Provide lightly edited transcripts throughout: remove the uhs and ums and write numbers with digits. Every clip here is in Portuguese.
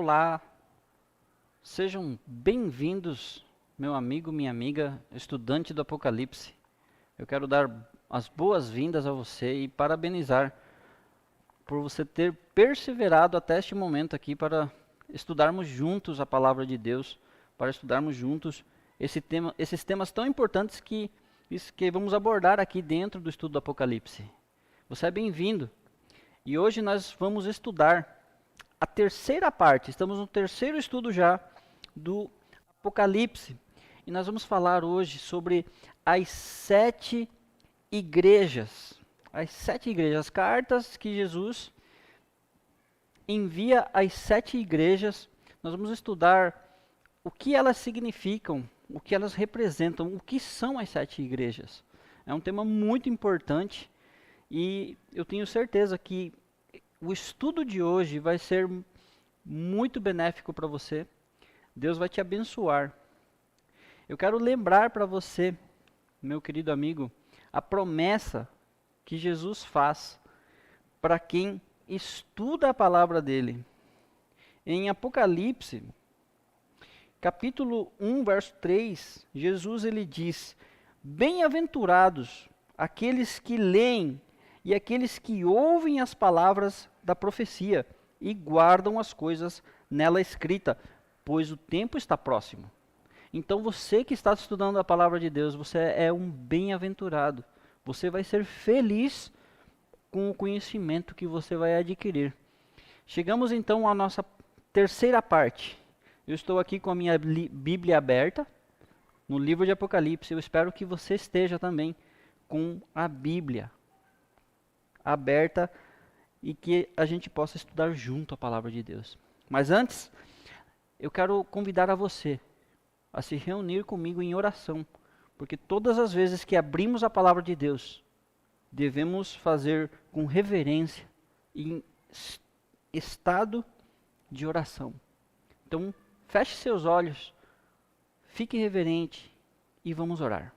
Olá, sejam bem-vindos, meu amigo, minha amiga, estudante do Apocalipse. Eu quero dar as boas-vindas a você e parabenizar por você ter perseverado até este momento aqui para estudarmos juntos a palavra de Deus, para estudarmos juntos esses temas tão importantes que vamos abordar aqui dentro do estudo do Apocalipse. Você é bem-vindo. E hoje nós vamos estudar a terceira parte, estamos no terceiro estudo já do Apocalipse. E nós vamos falar hoje sobre as 7 igrejas. As 7 igrejas, as cartas que Jesus envia às 7 igrejas. Nós vamos estudar o que elas significam, o que elas representam, o que são as 7 igrejas. É um tema muito importante e eu tenho certeza que o estudo de hoje vai ser muito benéfico para você. Deus vai te abençoar. Eu quero lembrar para você, meu querido amigo, a promessa que Jesus faz para quem estuda a palavra dele. Em Apocalipse, capítulo 1, verso 3, Jesus ele diz: "Bem-aventurados aqueles que leem e aqueles que ouvem as palavras da profecia e guardam as coisas nela escrita, pois o tempo está próximo." Então você que está estudando a palavra de Deus, você é um bem-aventurado. Você vai ser feliz com o conhecimento que você vai adquirir. Chegamos então à nossa terceira parte. Eu estou aqui com a minha Bíblia aberta no livro de Apocalipse. Eu espero que você esteja também com a Bíblia aberta e que a gente possa estudar junto a palavra de Deus. Mas antes, eu quero convidar a você a se reunir comigo em oração, porque todas as vezes que abrimos a palavra de Deus, devemos fazer com reverência e em estado de oração. Então, feche seus olhos, fique reverente e vamos orar.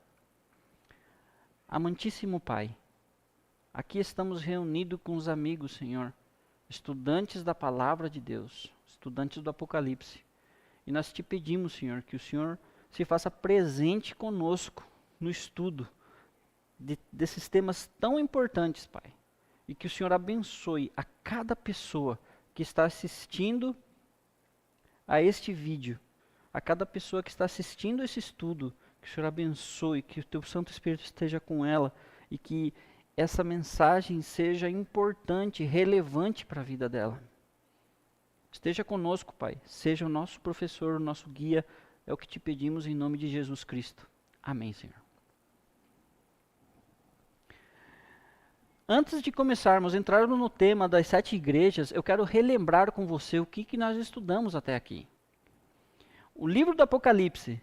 Amantíssimo Pai, aqui estamos reunidos com os amigos, Senhor, estudantes da palavra de Deus, estudantes do Apocalipse. E nós te pedimos, Senhor, que o Senhor se faça presente conosco no estudo desses temas tão importantes, Pai. E que o Senhor abençoe a cada pessoa que está assistindo a este vídeo, a cada pessoa que está assistindo esse estudo, que o Senhor abençoe, que o Teu Santo Espírito esteja com ela e que essa mensagem seja importante, relevante para a vida dela. Esteja conosco, Pai. Seja o nosso professor, o nosso guia. É o que te pedimos em nome de Jesus Cristo. Amém, Senhor. Antes de começarmos a entrar no tema das 7 igrejas, eu quero relembrar com você o que nós estudamos até aqui. O livro do Apocalipse.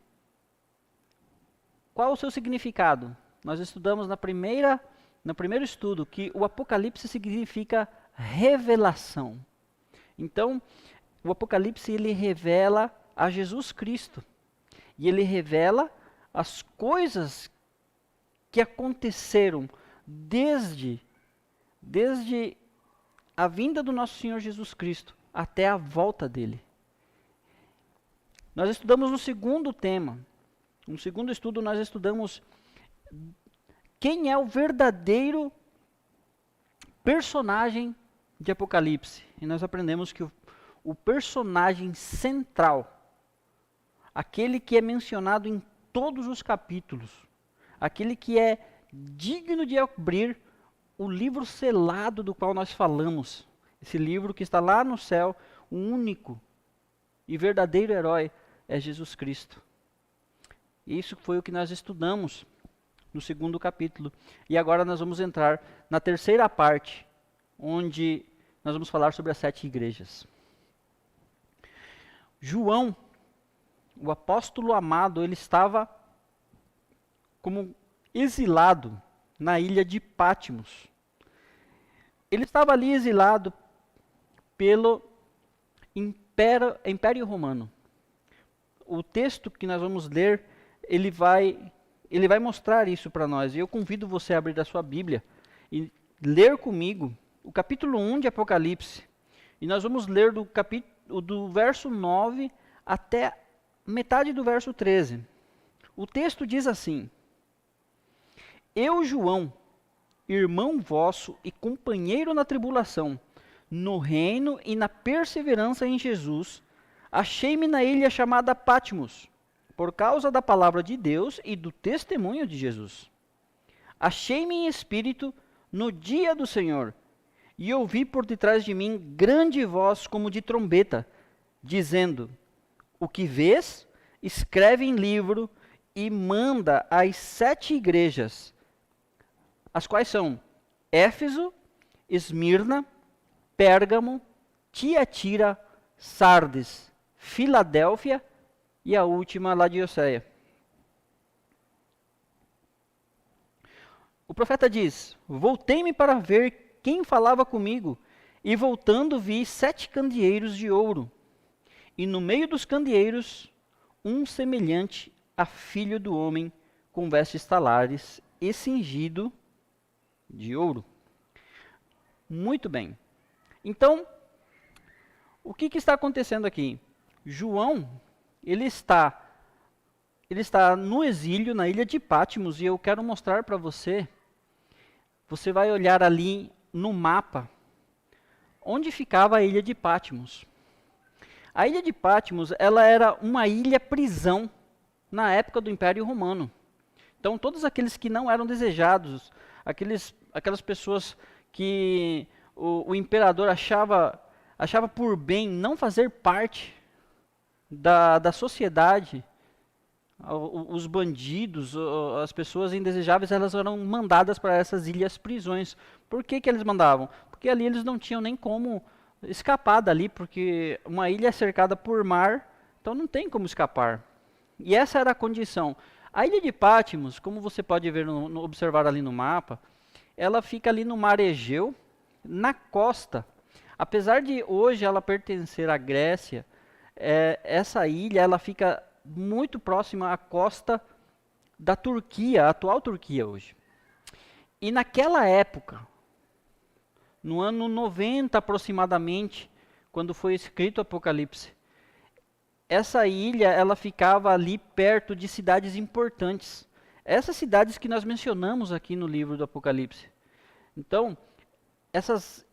Qual o seu significado? Nós estudamos no primeiro estudo que o Apocalipse significa revelação. Então, o Apocalipse ele revela a Jesus Cristo. E ele revela as coisas que aconteceram desde a vinda do nosso Senhor Jesus Cristo até a volta dele. Nós estudamos no segundo tema. No segundo estudo nós estudamos quem é o verdadeiro personagem de Apocalipse. E nós aprendemos que o personagem central, aquele que é mencionado em todos os capítulos, aquele que é digno de abrir o livro selado do qual nós falamos, esse livro que está lá no céu, o único e verdadeiro herói é Jesus Cristo. Isso foi o que nós estudamos no segundo capítulo. E agora nós vamos entrar na terceira parte, onde nós vamos falar sobre as 7 igrejas. João, o apóstolo amado, ele estava como exilado na ilha de Patmos. Ele estava ali exilado pelo Império Romano. O texto que nós vamos ler, ele vai mostrar isso para nós. E eu convido você a abrir a sua Bíblia e ler comigo o capítulo 1 de Apocalipse. E nós vamos ler do capítulo o do verso 9 até metade do verso 13. O texto diz assim: Eu, João, irmão vosso e companheiro na tribulação, no reino e na perseverança em Jesus, achei-me na ilha chamada Patmos, por causa da palavra de Deus e do testemunho de Jesus. Achei-me em espírito no dia do Senhor, e ouvi por detrás de mim grande voz como de trombeta, dizendo: O que vês, escreve em livro e manda às 7 igrejas, as quais são Éfeso, Esmirna, Pérgamo, Tiatira, Sardes, Filadélfia e a última, Laodiceia. O profeta diz: Voltei-me para ver quem falava comigo, e voltando vi 7 candeeiros de ouro, e no meio dos candeeiros um semelhante a filho do homem, com vestes talares e cingido de ouro. Muito bem. Então, o que está acontecendo aqui? João, ele está no exílio, na ilha de Patmos, e eu quero mostrar para você. Você vai olhar ali no mapa, onde ficava a ilha de Patmos. A ilha de Patmos, ela era uma ilha prisão na época do Império Romano. Então, todos aqueles que não eram desejados, aquelas pessoas que o imperador achava por bem não fazer parte da sociedade, os bandidos, as pessoas indesejáveis, elas eram mandadas para essas ilhas prisões. Por que eles mandavam? Porque ali eles não tinham nem como escapar dali, porque uma ilha é cercada por mar, então não tem como escapar. E essa era a condição. A ilha de Patmos, como você pode ver observar ali no mapa, ela fica ali no mar Egeu, na costa. Apesar de hoje ela pertencer à Grécia, essa ilha ela fica muito próxima à costa da Turquia, a atual Turquia hoje. E naquela época, no ano 90 aproximadamente, quando foi escrito o Apocalipse, essa ilha ela ficava ali perto de cidades importantes. Essas cidades que nós mencionamos aqui no livro do Apocalipse. Então, essas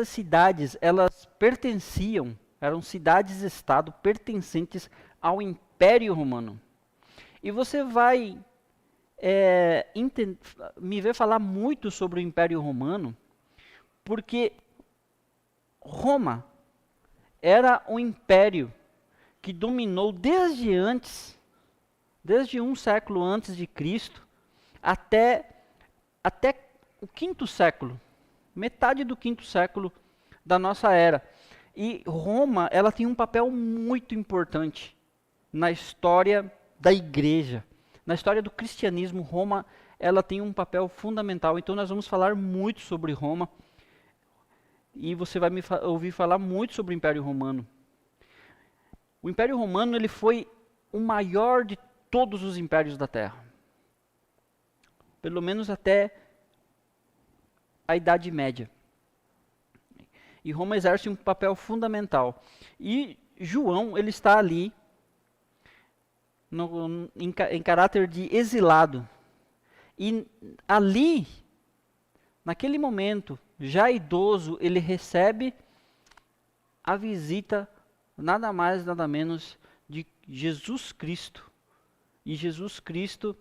cidades, elas pertenciam, eram cidades-estado pertencentes ao Império Romano. E você vai me ver falar muito sobre o Império Romano, porque Roma era um império que dominou desde um século antes de Cristo, até o 5º século, metade do 5º século da nossa era. E Roma, ela tem um papel muito importante na história da igreja, na história do cristianismo. Roma, ela tem um papel fundamental. Então nós vamos falar muito sobre Roma, e você vai me ouvir falar muito sobre o Império Romano. O Império Romano, ele foi o maior de todos os impérios da Terra. Pelo menos até a Idade Média. E Roma exerce um papel fundamental. E João, ele está ali em caráter de exilado. E ali, naquele momento, já idoso, ele recebe a visita, nada mais, nada menos, de Jesus Cristo. E Jesus Cristo,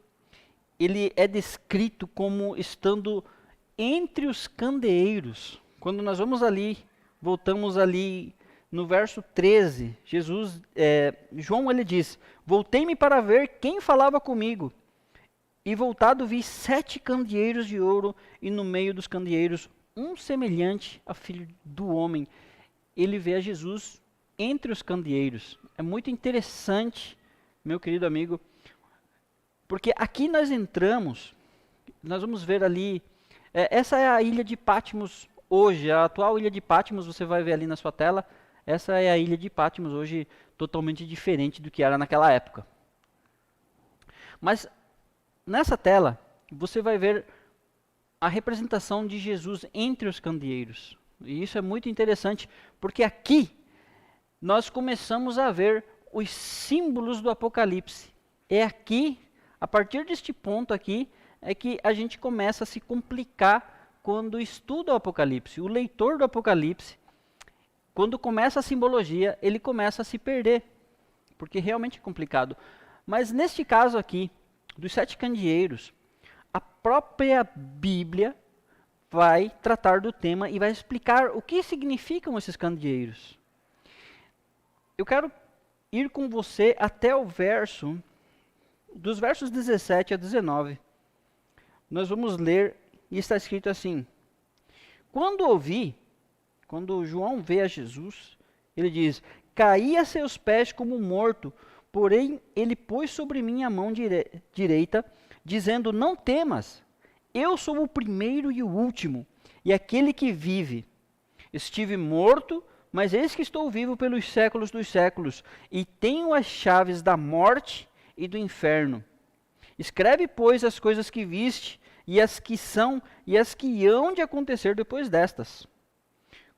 ele é descrito como estando entre os candeeiros. Quando nós voltamos ali no verso 13, João ele diz: Voltei-me para ver quem falava comigo, e voltado vi 7 candeeiros de ouro, e no meio dos candeeiros um semelhante a filho do homem. Ele vê a Jesus entre os candeeiros. É muito interessante, meu querido amigo, porque aqui nós vamos ver ali, essa é a ilha de Patmos hoje, a atual ilha de Patmos, você vai ver ali na sua tela. Essa é a ilha de Patmos hoje, totalmente diferente do que era naquela época. Mas nessa tela, você vai ver a representação de Jesus entre os candeeiros. E isso é muito interessante, porque aqui nós começamos a ver os símbolos do Apocalipse. É aqui, a partir deste ponto aqui, é que a gente começa a se complicar quando estuda o Apocalipse. O leitor do Apocalipse, quando começa a simbologia, ele começa a se perder, porque realmente é complicado. Mas neste caso aqui, dos 7 candeeiros, a própria Bíblia vai tratar do tema e vai explicar o que significam esses candeeiros. Eu quero ir com você até o verso, dos versos 17 a 19. Nós vamos ler, e está escrito assim: quando João vê a Jesus, ele diz: caí a seus pés como morto, porém ele pôs sobre mim a mão direita, dizendo: não temas, eu sou o primeiro e o último, e aquele que vive. Estive morto, mas eis que estou vivo pelos séculos dos séculos, e tenho as chaves da morte e do inferno. Escreve, pois, as coisas que viste, e as que são, e as que hão de acontecer depois destas.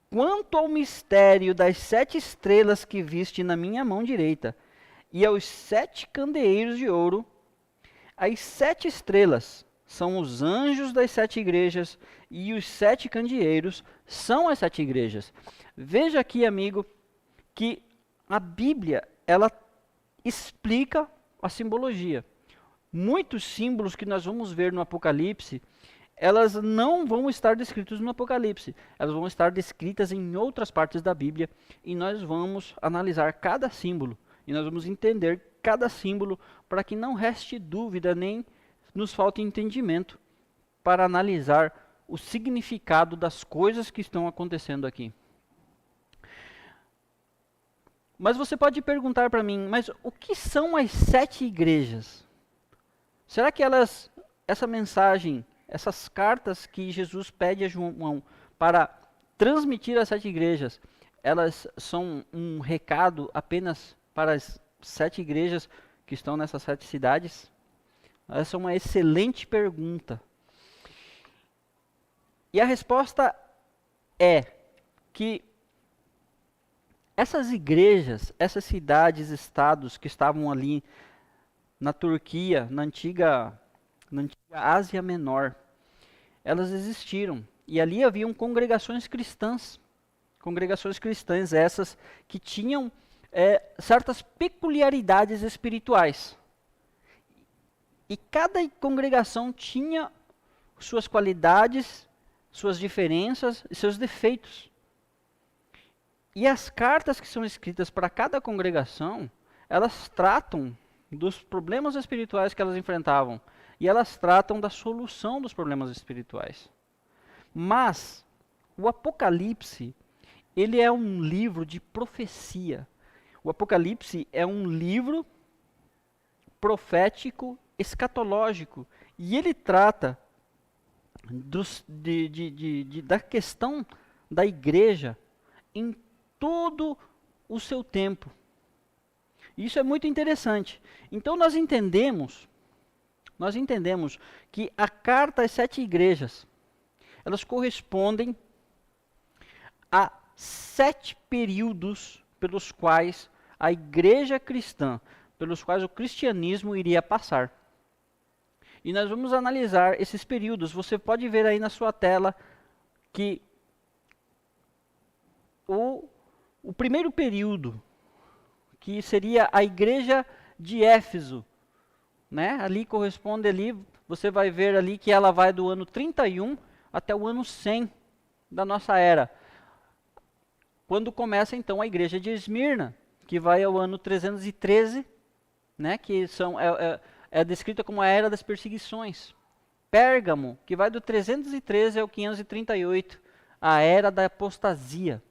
Quanto ao mistério das 7 estrelas que viste na minha mão direita, e aos 7 candeeiros de ouro, as 7 estrelas são os anjos das 7 igrejas, e os 7 candeeiros são as 7 igrejas. Veja aqui, amigo, que a Bíblia, ela explica a simbologia. Muitos símbolos que nós vamos ver no Apocalipse, elas não vão estar descritos no Apocalipse. Elas vão estar descritas em outras partes da Bíblia, e nós vamos analisar cada símbolo, e nós vamos entender cada símbolo para que não reste dúvida, nem nos falte entendimento para analisar o significado das coisas que estão acontecendo aqui. Mas você pode perguntar para mim, mas o que são as 7 igrejas? Será que essa mensagem, essas cartas que Jesus pede a João para transmitir às 7 igrejas, elas são um recado apenas para as 7 igrejas que estão nessas 7 cidades? Essa é uma excelente pergunta. E a resposta é que essas igrejas, essas cidades, estados que estavam ali na Turquia, na antiga Ásia Menor, elas existiram. E ali haviam congregações cristãs essas que tinham certas peculiaridades espirituais. E cada congregação tinha suas qualidades, suas diferenças e seus defeitos. E as cartas que são escritas para cada congregação, elas tratam dos problemas espirituais que elas enfrentavam, e elas tratam da solução dos problemas espirituais. Mas o Apocalipse, ele é um livro de profecia. O Apocalipse é um livro profético, escatológico, e ele trata da questão da igreja em todo o seu tempo. Isso é muito interessante. Então nós entendemos que a carta às 7 igrejas, elas correspondem a 7 períodos pelos quais a igreja cristã, pelos quais o cristianismo iria passar. E nós vamos analisar esses períodos. Você pode ver aí na sua tela que o primeiro período, que seria a igreja de Éfeso, né? Ali corresponde ali, você vai ver ali que ela vai do ano 31 até o ano 100 da nossa era. Quando começa então a igreja de Esmirna, que vai ao ano 313, né? Que é descrita como a era das perseguições. Pérgamo, que vai do 313 ao 538, a era da apostasia.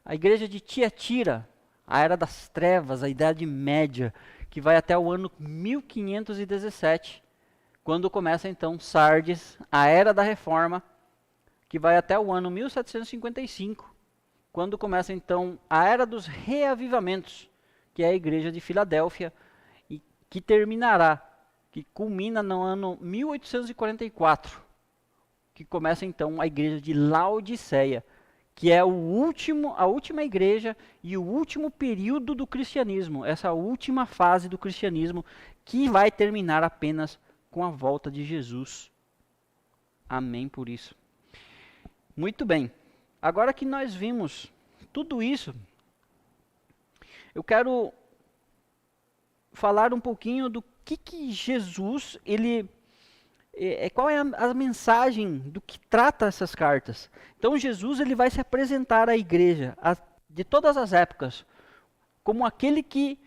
A igreja de Tiatira, a era das trevas, a Idade Média, que vai até o ano 1517, quando começa então Sardes, a era da Reforma, que vai até o ano 1755, quando começa então a era dos reavivamentos, que é a igreja de Filadélfia, e que terminará, que culmina no ano 1844, que começa então a igreja de Laodiceia, que é a última igreja e o último período do cristianismo, essa última fase do cristianismo, que vai terminar apenas com a volta de Jesus. Amém por isso. Muito bem. Agora que nós vimos tudo isso, eu quero falar um pouquinho do que Jesus, qual é a mensagem do que trata essas cartas. Então Jesus ele vai se apresentar à igreja de todas as épocas como aquele que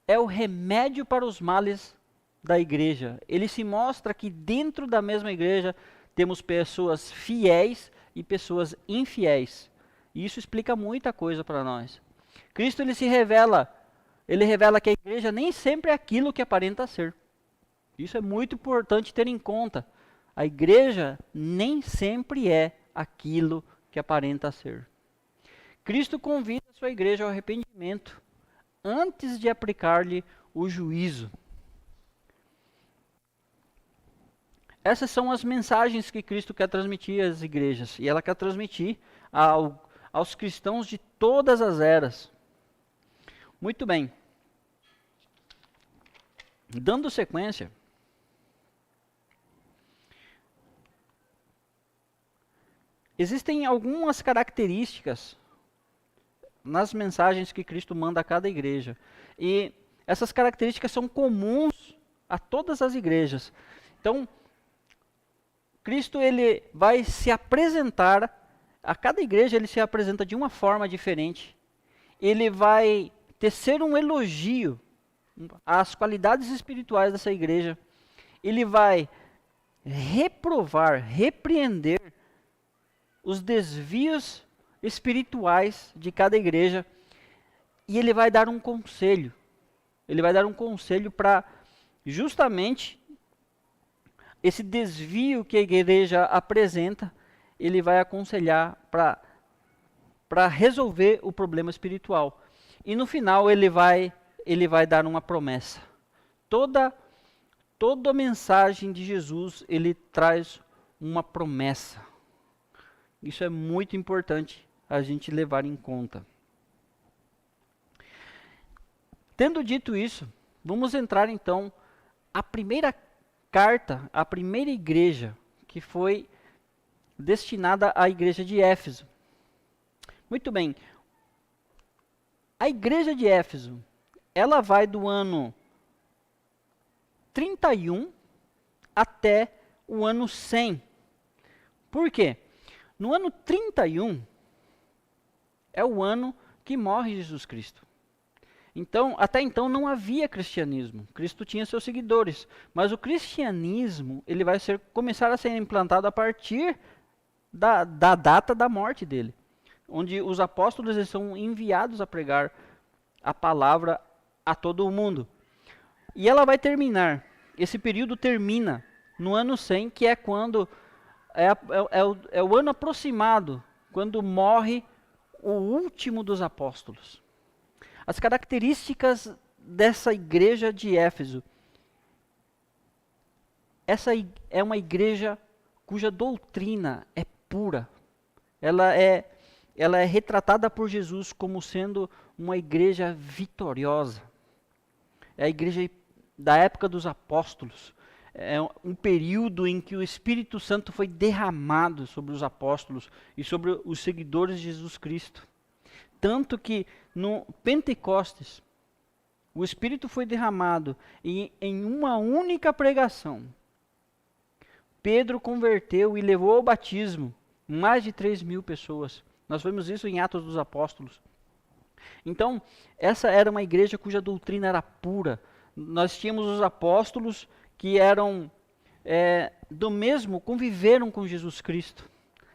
é o remédio para os males da igreja. Ele se mostra que dentro da mesma igreja temos pessoas fiéis e pessoas infiéis. E isso explica muita coisa para nós. Cristo ele revela que a igreja nem sempre é aquilo que aparenta ser. Isso é muito importante ter em conta. A igreja nem sempre é aquilo que aparenta ser. Cristo convida a sua igreja ao arrependimento antes de aplicar-lhe o juízo. Essas são as mensagens que Cristo quer transmitir às igrejas. E ela quer transmitir aos cristãos de todas as eras. Muito bem. Dando sequência, existem algumas características nas mensagens que Cristo manda a cada igreja. E essas características são comuns a todas as igrejas. Então, Cristo ele vai se apresentar, a cada igreja ele se apresenta de uma forma diferente. Ele vai tecer um elogio às qualidades espirituais dessa igreja. Ele vai reprovar, repreender os desvios espirituais de cada igreja. E ele vai dar um conselho. Ele vai dar um conselho para justamente esse desvio que a igreja apresenta, ele vai aconselhar para resolver o problema espiritual. E no final ele vai dar uma promessa. Toda a mensagem de Jesus, ele traz uma promessa. Isso é muito importante a gente levar em conta. Tendo dito isso, vamos entrar então à primeira carta, à primeira igreja, que foi destinada à igreja de Éfeso. Muito bem. A igreja de Éfeso, ela vai do ano 31 até o ano 100. Por quê? No ano 31 é o ano que morre Jesus Cristo. Então, até então não havia cristianismo. Cristo tinha seus seguidores, mas o cristianismo ele vai começar a ser implantado a partir da data da morte dele, onde os apóstolos eles são enviados a pregar a palavra a todo o mundo. E ela vai terminar, esse período termina no ano 100, que é quando é o ano aproximado, quando morre o último dos apóstolos. As características dessa igreja de Éfeso. Essa é uma igreja cuja doutrina é pura. Ela é retratada por Jesus como sendo uma igreja vitoriosa. É a igreja da época dos apóstolos. É um período em que o Espírito Santo foi derramado sobre os apóstolos e sobre os seguidores de Jesus Cristo. Tanto que no Pentecostes, o Espírito foi derramado e em uma única pregação, Pedro converteu e levou ao batismo mais de 3.000 pessoas. Nós vemos isso em Atos dos Apóstolos. Então, essa era uma igreja cuja doutrina era pura. Nós tínhamos os apóstolos que eram conviveram com Jesus Cristo.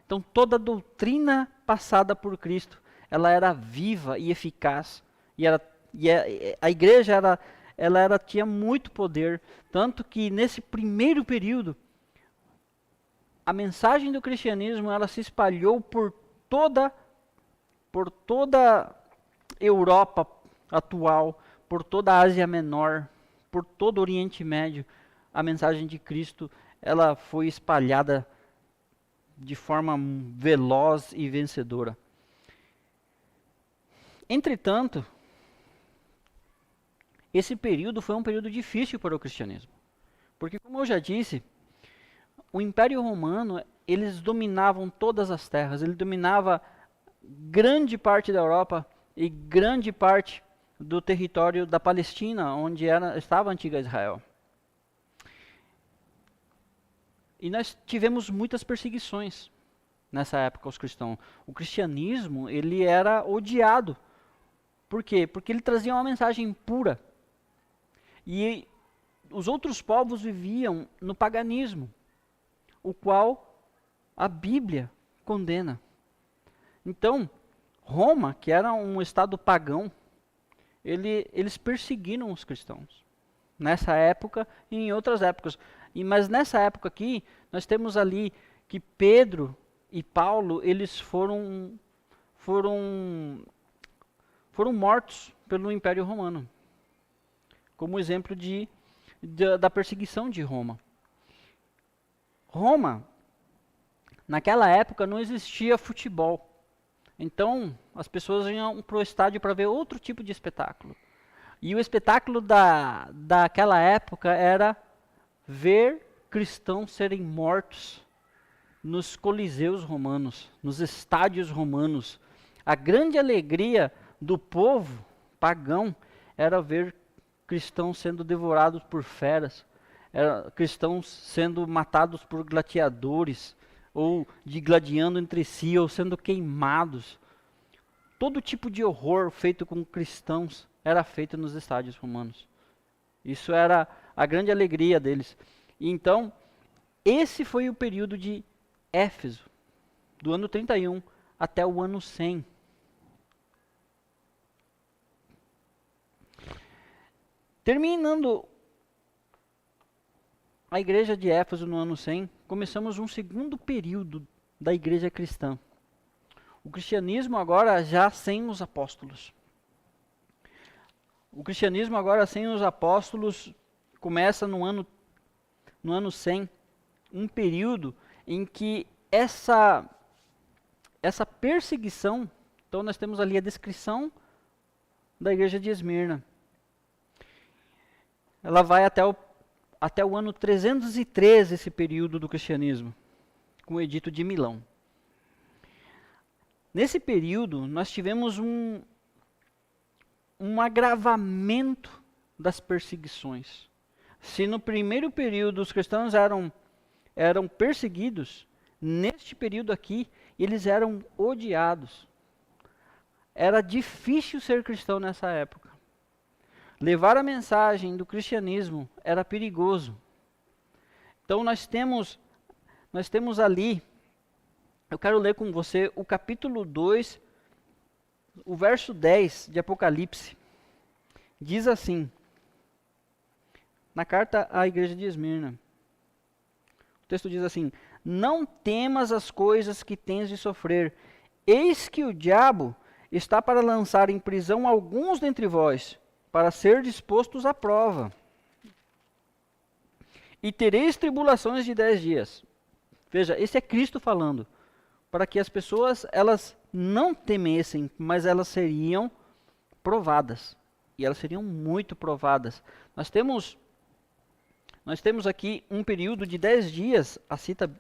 Então, toda a doutrina passada por Cristo, ela era viva e eficaz. A igreja tinha muito poder, tanto que nesse primeiro período, a mensagem do cristianismo ela se espalhou por toda a Europa atual, por toda a Ásia Menor, por todo o Oriente Médio. A mensagem de Cristo ela foi espalhada de forma veloz e vencedora. Entretanto, esse período foi um período difícil para o cristianismo. Porque, como eu já disse, o Império Romano, eles dominavam todas as terras, ele dominava grande parte da Europa e grande parte do território da Palestina, onde estava a antiga Israel. E nós tivemos muitas perseguições nessa época aos cristãos. O cristianismo, ele era odiado. Por quê? Porque ele trazia uma mensagem pura. E os outros povos viviam no paganismo, o qual a Bíblia condena. Então, Roma, que era um estado pagão, eles perseguiram os cristãos. Nessa época e em outras épocas. Mas nessa época aqui, nós temos ali que Pedro e Paulo, eles foram mortos pelo Império Romano. Como exemplo da perseguição de Roma. Roma, naquela época, não existia futebol. Então, as pessoas iam para o estádio para ver outro tipo de espetáculo. E o espetáculo daquela época era ver cristãos serem mortos nos coliseus romanos, nos estádios romanos. A grande alegria do povo pagão era ver cristãos sendo devorados por feras, cristãos sendo matados por gladiadores, ou digladiando entre si, ou sendo queimados. Todo tipo de horror feito com cristãos era feito nos estádios romanos. Isso era a grande alegria deles. E então, esse foi o período de Éfeso, do ano 31 até o ano 100. Terminando a igreja de Éfeso no ano 100, começamos um segundo período da igreja cristã. O cristianismo agora já sem os apóstolos. O cristianismo agora sem os apóstolos começa no ano 100, um período em que essa perseguição, então nós temos ali a descrição da igreja de Esmirna. Ela vai até o ano 313, esse período do cristianismo, com o Edito de Milão. Nesse período, nós tivemos um agravamento das perseguições. Se no primeiro período os cristãos eram perseguidos, neste período aqui, eles eram odiados. Era difícil ser cristão nessa época. Levar a mensagem do cristianismo era perigoso. Então nós temos ali, eu quero ler com você o capítulo 2, o verso 10 de Apocalipse. Diz assim, na carta à igreja de Esmirna. O texto diz assim: não temas as coisas que tens de sofrer. Eis que o diabo está para lançar em prisão alguns dentre vós, para ser dispostos à prova. E tereis tribulações de 10 dias. Veja, esse é Cristo falando. Para que as pessoas, elas não temessem, mas elas seriam provadas. E elas seriam muito provadas. Nós temos aqui um período de 10 dias,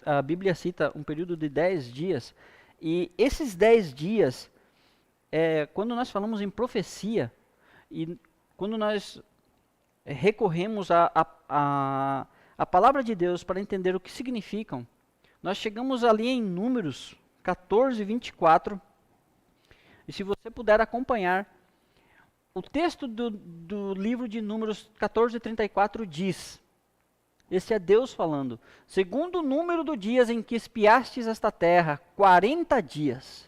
a Bíblia cita um período de 10 dias, e esses 10 dias, quando nós falamos em profecia, e quando nós recorremos à palavra de Deus para entender o que significam, nós chegamos ali em Números 14, 24, e se você puder acompanhar, o texto do livro de Números 14, 34 diz, esse é Deus falando, segundo o número de dias em que espiastes esta terra, 40 dias,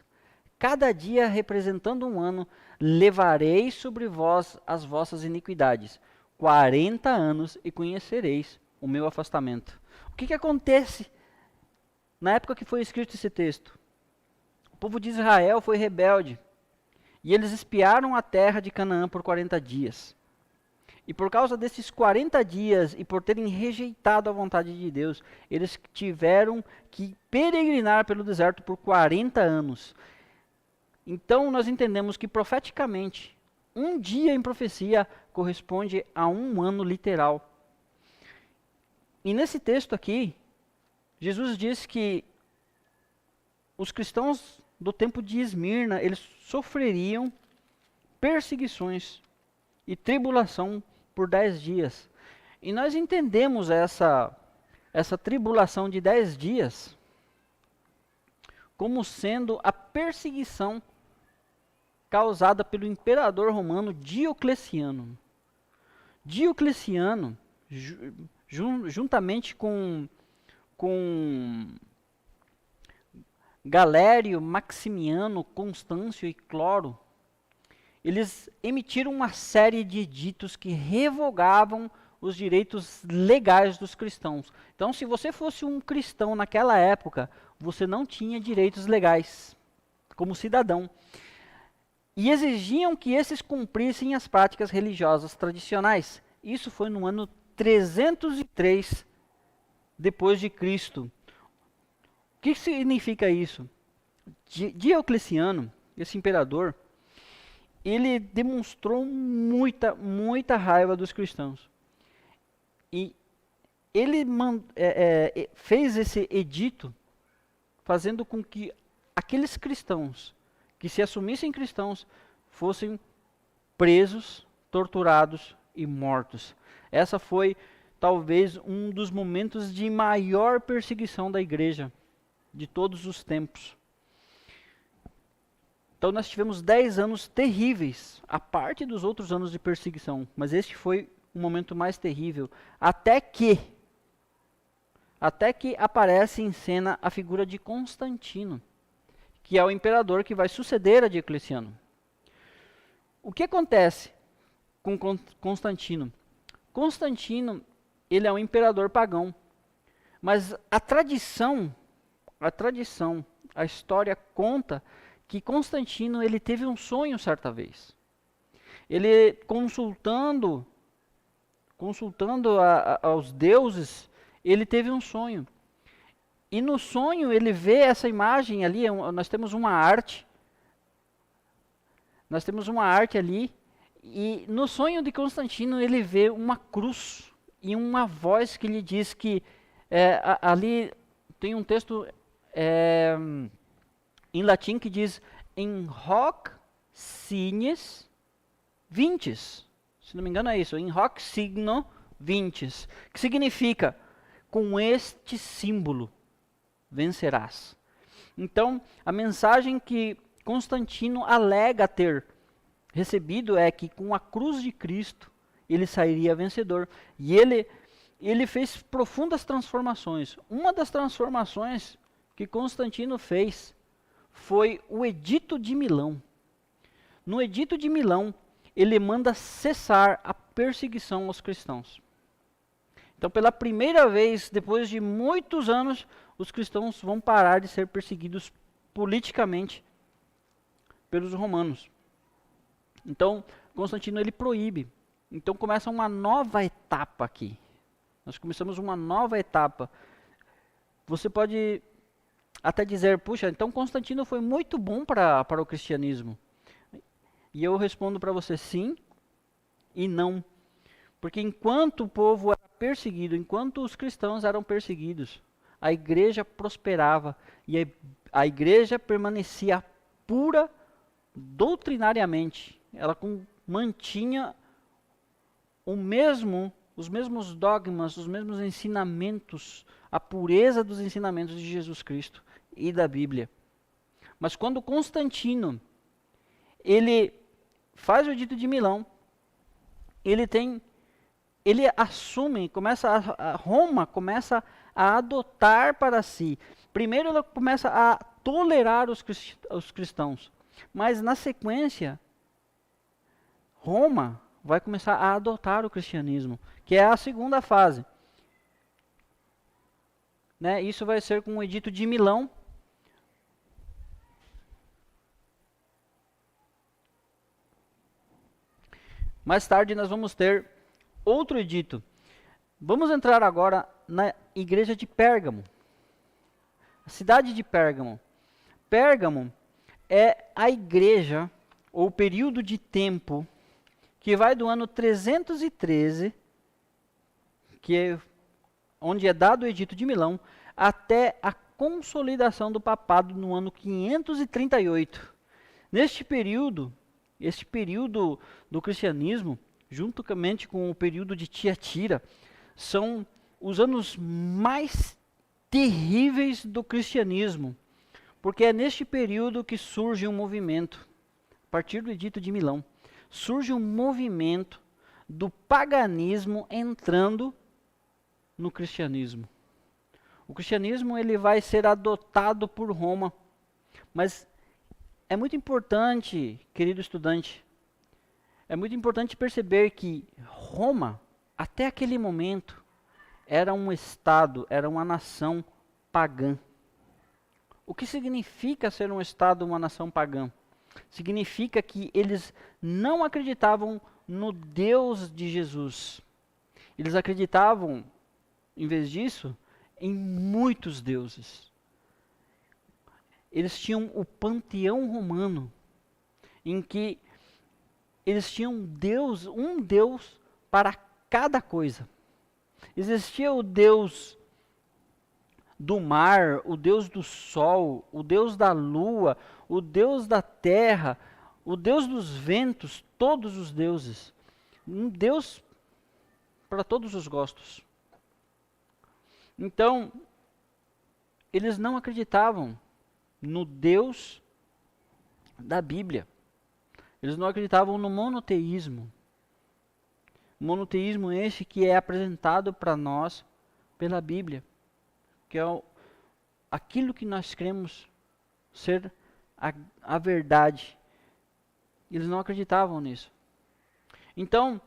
cada dia representando um ano, levarei sobre vós as vossas iniquidades, 40 anos e conhecereis o meu afastamento. O que acontece na época que foi escrito esse texto? O povo de Israel foi rebelde, e eles espiaram a terra de Canaã por 40 dias. E por causa desses 40 dias e por terem rejeitado a vontade de Deus, eles tiveram que peregrinar pelo deserto por 40 anos. Então nós entendemos que profeticamente, um dia em profecia corresponde a um ano literal. E nesse texto aqui, Jesus diz que os cristãos do tempo de Esmirna, eles sofreriam perseguições e tribulação por 10 dias. E nós entendemos essa tribulação de 10 dias como sendo a perseguição causada pelo imperador romano Diocleciano. Diocleciano, juntamente com Galério, Maximiano, Constâncio e Cloro, eles emitiram uma série de editos que revogavam os direitos legais dos cristãos. Então, se você fosse um cristão naquela época, você não tinha direitos legais como cidadão. E exigiam que esses cumprissem as práticas religiosas tradicionais. Isso foi no ano 303 depois de Cristo. O que significa isso? Diocleciano, esse imperador, ele demonstrou muita raiva dos cristãos. E ele fez esse edito fazendo com que aqueles cristãos que se assumissem cristãos fossem presos, torturados e mortos. Essa foi talvez um dos momentos de maior perseguição da igreja de todos os tempos. Então nós tivemos 10 anos terríveis, a parte dos outros anos de perseguição, mas este foi o momento mais terrível, até que aparece em cena a figura de Constantino, que é o imperador que vai suceder a Diocleciano. O que acontece com Constantino? Constantino, ele é um imperador pagão, mas a história conta que Constantino, ele teve um sonho certa vez. Ele, consultando aos deuses, ele teve um sonho. E no sonho ele vê essa imagem ali, nós temos uma arte ali, e no sonho de Constantino ele vê uma cruz e uma voz que lhe diz que, ali tem um texto em latim que diz in hoc signis vinces, se não me engano é isso, in hoc signo vinces, que significa, com este símbolo vencerás. Então, a mensagem que Constantino alega ter recebido é que com a cruz de Cristo ele sairia vencedor. E ele fez profundas transformações. Uma das transformações que Constantino fez foi o Edito de Milão. No Edito de Milão, ele manda cessar a perseguição aos cristãos. Então, pela primeira vez, depois de muitos anos, os cristãos vão parar de ser perseguidos politicamente pelos romanos. Então, Constantino ele proíbe. Então, começa uma nova etapa aqui. Nós começamos uma nova etapa. Você pode até dizer, puxa, então Constantino foi muito bom para o cristianismo. E eu respondo para você sim e não. Porque enquanto o povo era perseguido, enquanto os cristãos eram perseguidos, a igreja prosperava e a igreja permanecia pura doutrinariamente. Ela mantinha os mesmos dogmas, os mesmos ensinamentos, a pureza dos ensinamentos de Jesus Cristo e da Bíblia. Mas quando Constantino ele faz o Edito de Milão, ele assume, Roma começa a adotar para si. Primeiro ela começa a tolerar os cristãos, mas na sequência, Roma vai começar a adotar o cristianismo, que é a segunda fase. Né? Isso vai ser com o Edito de Milão. Mais tarde nós vamos ter outro edito. Vamos entrar agora na igreja de Pérgamo. A cidade de Pérgamo. Pérgamo é a igreja, ou período de tempo, que vai do ano 313, que é onde é dado o Edito de Milão, até a consolidação do papado no ano 538. Neste período, este período do cristianismo, juntamente com o período de Tiatira, são os anos mais terríveis do cristianismo, porque é neste período que surge um movimento, a partir do Edito de Milão, surge um movimento do paganismo entrando no cristianismo. O cristianismo ele vai ser adotado por Roma, mas é muito importante, querido estudante, é muito importante perceber que Roma, até aquele momento, era um estado, era uma nação pagã. O que significa ser um estado, uma nação pagã? Significa que eles não acreditavam no Deus de Jesus. Eles acreditavam, em vez disso, em muitos deuses. Eles tinham o panteão romano, em que eles tinham um Deus para cada coisa. Existia o Deus do mar, o Deus do sol, o Deus da lua, o Deus da terra, o Deus dos ventos, todos os deuses. Um Deus para todos os gostos. Então, eles não acreditavam no Deus da Bíblia. Eles não acreditavam no monoteísmo. Monoteísmo este que é apresentado para nós pela Bíblia, que é aquilo que nós cremos ser a verdade. Eles não acreditavam nisso. Então,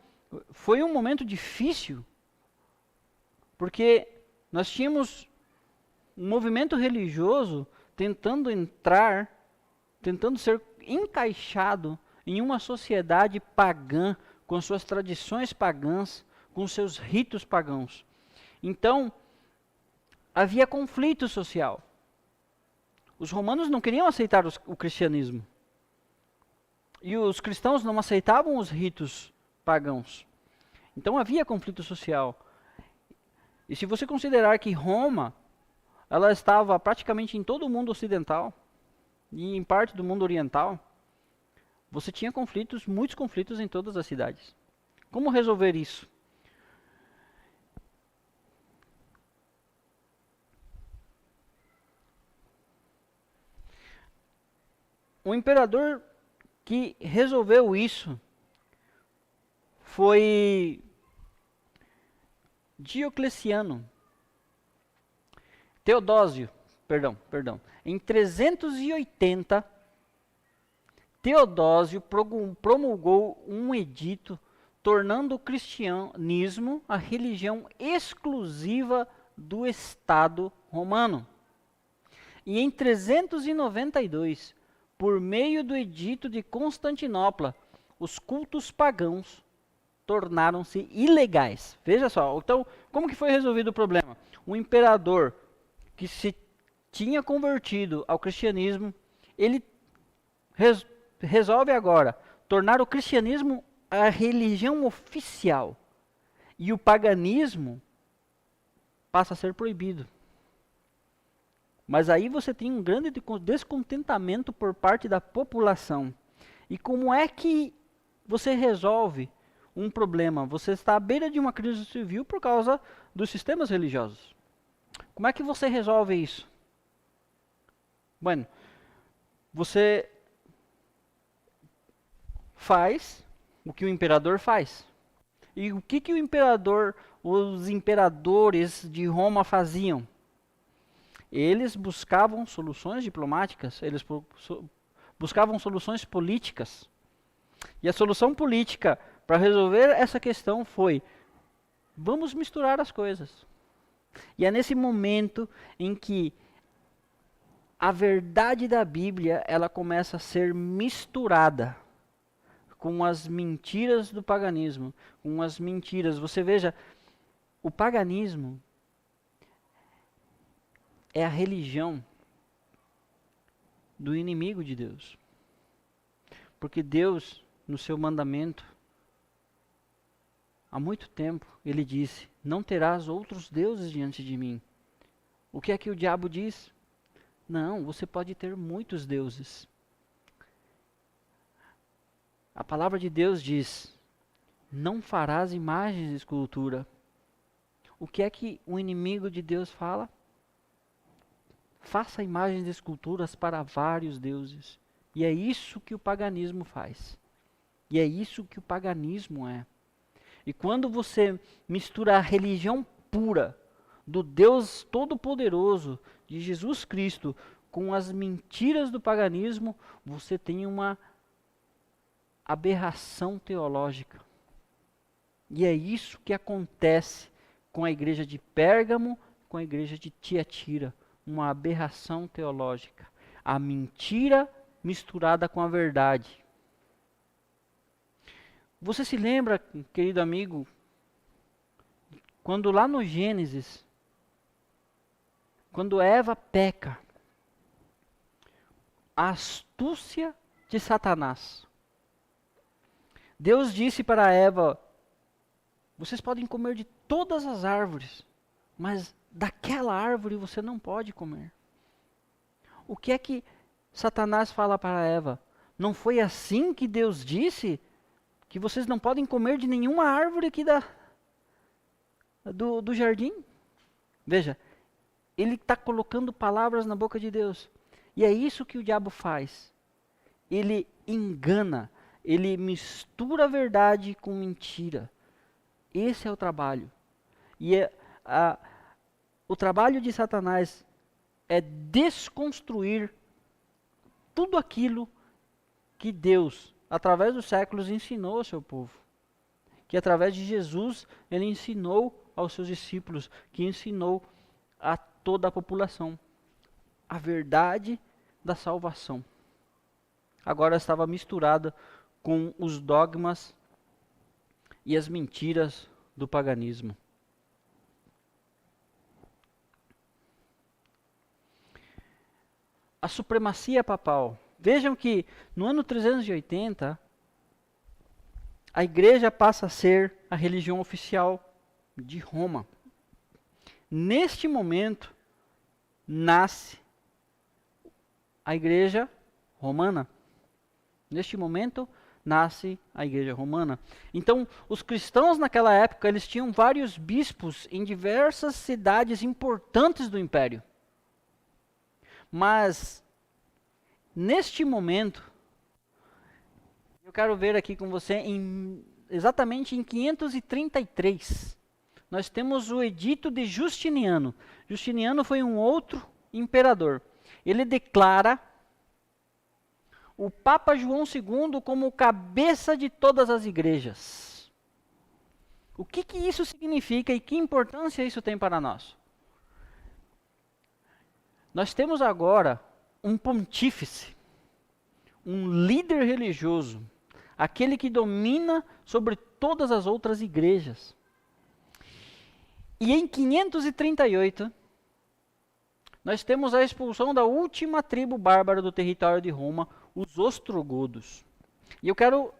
foi um momento difícil, porque nós tínhamos um movimento religioso tentando entrar, tentando ser encaixado em uma sociedade pagã, com suas tradições pagãs, com seus ritos pagãos. Então, havia conflito social. Os romanos não queriam aceitar o cristianismo. E os cristãos não aceitavam os ritos pagãos. Então havia conflito social. E se você considerar que Roma, ela estava praticamente em todo o mundo ocidental e em parte do mundo oriental, você tinha conflitos, muitos conflitos em todas as cidades. Como resolver isso? O imperador que resolveu isso foi Diocleciano. Teodósio, perdão. Em 380, Teodósio promulgou um edito tornando o cristianismo a religião exclusiva do Estado romano. E em 392, por meio do edito de Constantinopla, os cultos pagãos tornaram-se ilegais. Veja só, então, como que foi resolvido o problema? O imperador que se tinha convertido ao cristianismo, ele resolve agora tornar o cristianismo a religião oficial. E o paganismo passa a ser proibido. Mas aí você tem um grande descontentamento por parte da população. E como é que você resolve um problema? Você está à beira de uma crise civil por causa dos sistemas religiosos. Como é que você resolve isso? Bueno, você faz o que o imperador faz. E o que os imperadores de Roma faziam? Eles buscavam soluções diplomáticas, eles buscavam soluções políticas. E a solução política para resolver essa questão foi: vamos misturar as coisas. E é nesse momento em que a verdade da Bíblia ela começa a ser misturada com as mentiras do paganismo, com as mentiras. Você veja, o paganismo é a religião do inimigo de Deus. Porque Deus, no seu mandamento, há muito tempo, ele disse: não terás outros deuses diante de mim. O que é que o diabo diz? Não, você pode ter muitos deuses. A palavra de Deus diz: não farás imagens de escultura. O que é que o inimigo de Deus fala? Faça imagens de esculturas para vários deuses. E é isso que o paganismo faz. E é isso que o paganismo é. E quando você mistura a religião pura do Deus Todo-Poderoso, de Jesus Cristo, com as mentiras do paganismo, você tem uma aberração teológica. E é isso que acontece com a igreja de Pérgamo, com a igreja de Tiatira. Uma aberração teológica. A mentira misturada com a verdade. Você se lembra, querido amigo, quando lá no Gênesis, quando Eva peca, a astúcia de Satanás. Deus disse para Eva: vocês podem comer de todas as árvores, mas daquela árvore você não pode comer. O que é que Satanás fala para Eva? Não foi assim que Deus disse que vocês não podem comer de nenhuma árvore aqui do jardim? Veja, ele está colocando palavras na boca de Deus. E é isso que o diabo faz. Ele engana, ele mistura a verdade com mentira. Esse é o trabalho. E o trabalho de Satanás é desconstruir tudo aquilo que Deus, através dos séculos, ensinou ao seu povo. Que através de Jesus, ele ensinou aos seus discípulos, que ensinou a toda a população. A verdade da salvação. Agora estava misturada com os dogmas e as mentiras do paganismo. A supremacia papal. Vejam que no ano 380, a igreja passa a ser a religião oficial de Roma. Neste momento, nasce a igreja romana. Neste momento, nasce a igreja romana. Então, os cristãos naquela época, eles tinham vários bispos em diversas cidades importantes do império. Mas, neste momento, eu quero ver aqui com você, exatamente em 533, nós temos o edito de Justiniano. Justiniano foi um outro imperador. Ele declara o Papa João II como cabeça de todas as igrejas. O que isso significa e que importância isso tem para nós? Nós temos agora um pontífice, um líder religioso, aquele que domina sobre todas as outras igrejas. E em 538, nós temos a expulsão da última tribo bárbara do território de Roma, os ostrogodos. E eu quero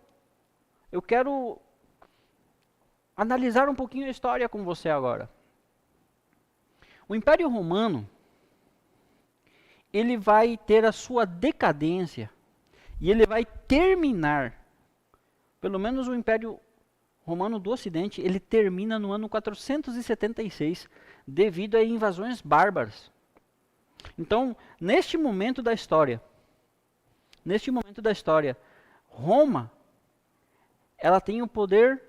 analisar um pouquinho a história com você agora. O Império Romano, ele vai ter a sua decadência e ele vai terminar, pelo menos o Império Romano do Ocidente, ele termina no ano 476, devido a invasões bárbaras. Então, neste momento da história, Roma, ela tem o poder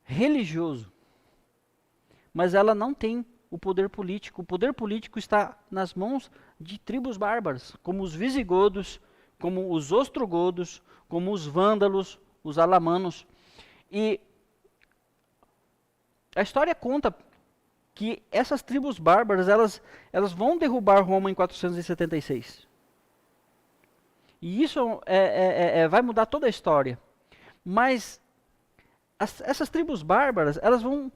religioso, mas ela não tem o poder político. O poder político está nas mãos de tribos bárbaras, como os visigodos, como os ostrogodos, como os vândalos, os alamanos. E a história conta que essas tribos bárbaras, elas vão derrubar Roma em 476. E isso vai mudar toda a história. Mas essas tribos bárbaras, elas vão,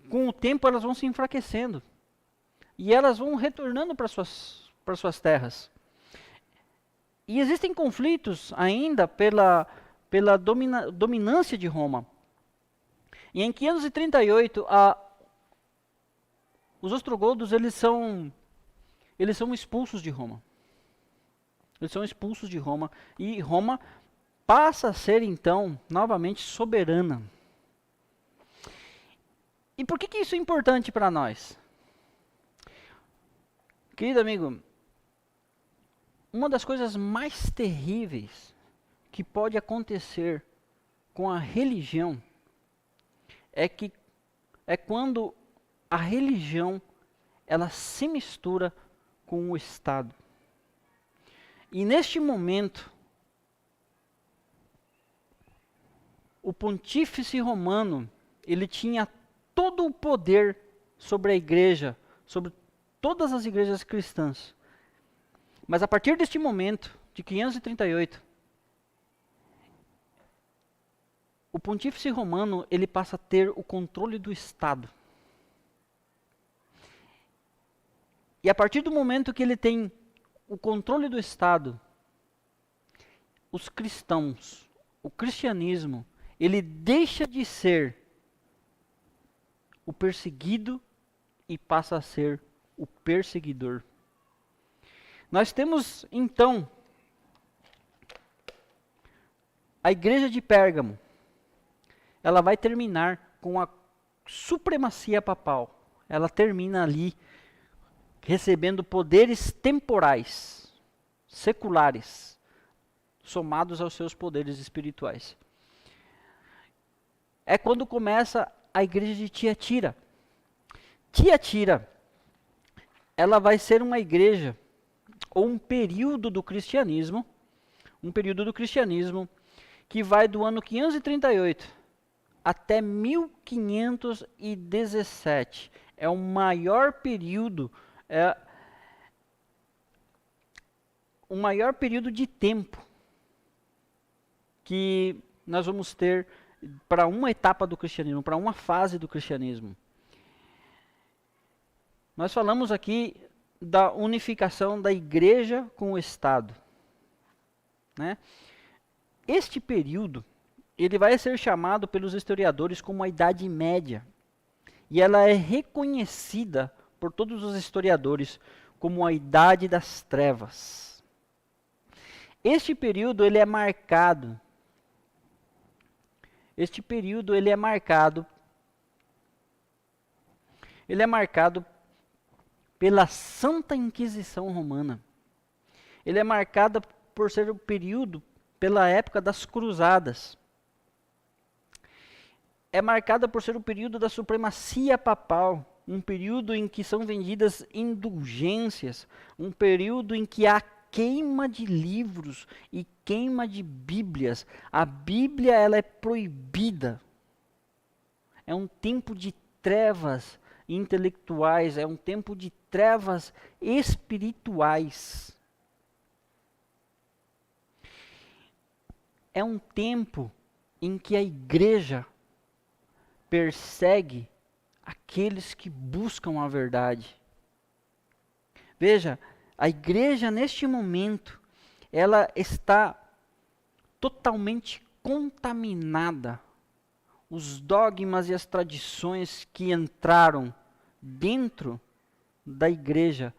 com o tempo, elas vão se enfraquecendo. E elas vão retornando para suas terras. E existem conflitos ainda pela dominância de Roma. E em 538, os ostrogodos, eles são expulsos de Roma. Eles são expulsos de Roma. E Roma passa a ser, então, novamente soberana. E por que isso é importante para nós? Querido amigo, uma das coisas mais terríveis que pode acontecer com a religião é quando a religião ela se mistura com o Estado. E neste momento, o pontífice romano, ele tinha todo o poder sobre a igreja, sobre todas as igrejas cristãs. Mas a partir deste momento, de 538, o pontífice romano, ele passa a ter o controle do Estado. E a partir do momento que ele tem o controle do Estado, os cristãos, o cristianismo, ele deixa de ser o perseguido e passa a ser o perseguidor. Nós temos, então, a igreja de Pérgamo. Ela vai terminar com a supremacia papal. Ela termina ali recebendo poderes temporais, seculares, somados aos seus poderes espirituais. É quando começa a igreja de Tiatira. Tiatira, ela vai ser uma igreja, ou um período do cristianismo, que vai do ano 538 até 1517. É o maior período, de tempo que nós vamos ter para uma etapa do cristianismo, para uma fase do cristianismo. Nós falamos aqui da unificação da igreja com o Estado, né? Este período, ele vai ser chamado pelos historiadores como a Idade Média. E ela é reconhecida por todos os historiadores como a Idade das Trevas. Este período, ele é marcado pela Santa Inquisição Romana. Ele é marcado por ser o período, pela época das Cruzadas. É marcada por ser o período da supremacia papal, um período em que são vendidas indulgências, um período em que há queima de livros e queima de Bíblias. A Bíblia, ela é proibida. É um tempo de trevas intelectuais, é um tempo de trevas espirituais. É um tempo em que a igreja persegue aqueles que buscam a verdade. Veja, a igreja neste momento, ela está totalmente contaminada. Os dogmas e as tradições que entraram dentro da igreja,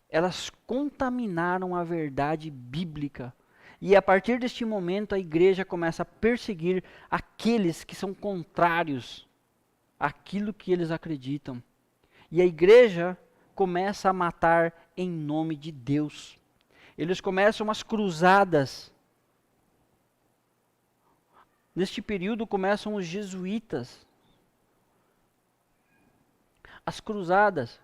elas contaminaram a verdade bíblica. E a partir deste momento a igreja começa a perseguir aqueles que são contrários àquilo que eles acreditam. E a igreja começa a matar em nome de Deus. Eles começam as cruzadas. Neste período começam os jesuítas. As cruzadas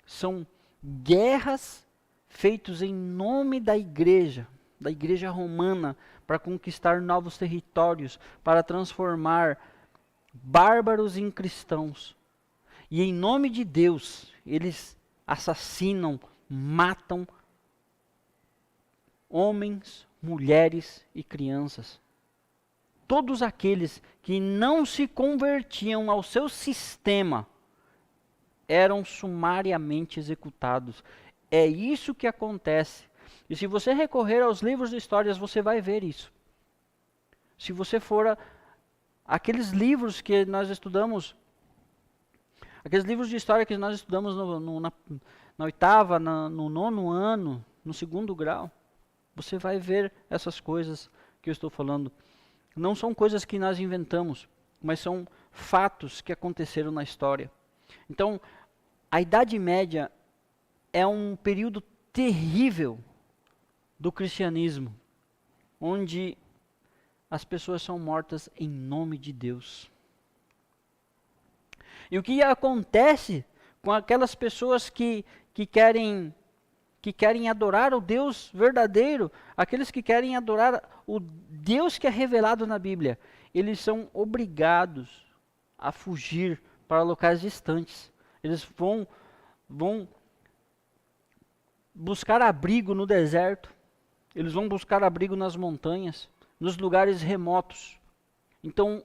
são guerras feitas em nome da igreja romana, para conquistar novos territórios, para transformar bárbaros em cristãos. E em nome de Deus, eles assassinam, matam homens, mulheres e crianças. todos aqueles que não se convertiam ao seu sistema eram sumariamente executados. É isso que acontece. E se você recorrer aos livros de histórias, você vai ver isso. Se você for aqueles livros que nós estudamos, aqueles livros de história que nós estudamos na oitava, no nono ano, no segundo grau, você vai ver essas coisas que eu estou falando. Não são coisas que nós inventamos, mas são fatos que aconteceram na história. Então, a Idade Média é um período terrível do cristianismo, onde as pessoas são mortas em nome de Deus. E o que acontece com aquelas pessoas que querem adorar o Deus verdadeiro, aqueles que querem adorar o Deus que é revelado na Bíblia, eles são obrigados a fugir para locais distantes. Eles vão buscar abrigo no deserto, eles vão buscar abrigo nas montanhas, nos lugares remotos. Então,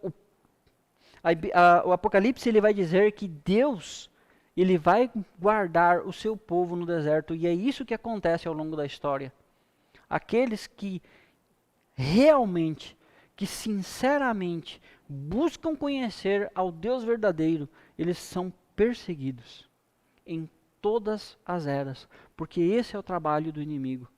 o Apocalipse ele vai dizer que Deus ele vai guardar o seu povo no deserto, e é isso que acontece ao longo da história. Aqueles que realmente, que sinceramente buscam conhecer ao Deus verdadeiro, eles são perseguidos em todas as eras, porque esse é o trabalho do inimigo.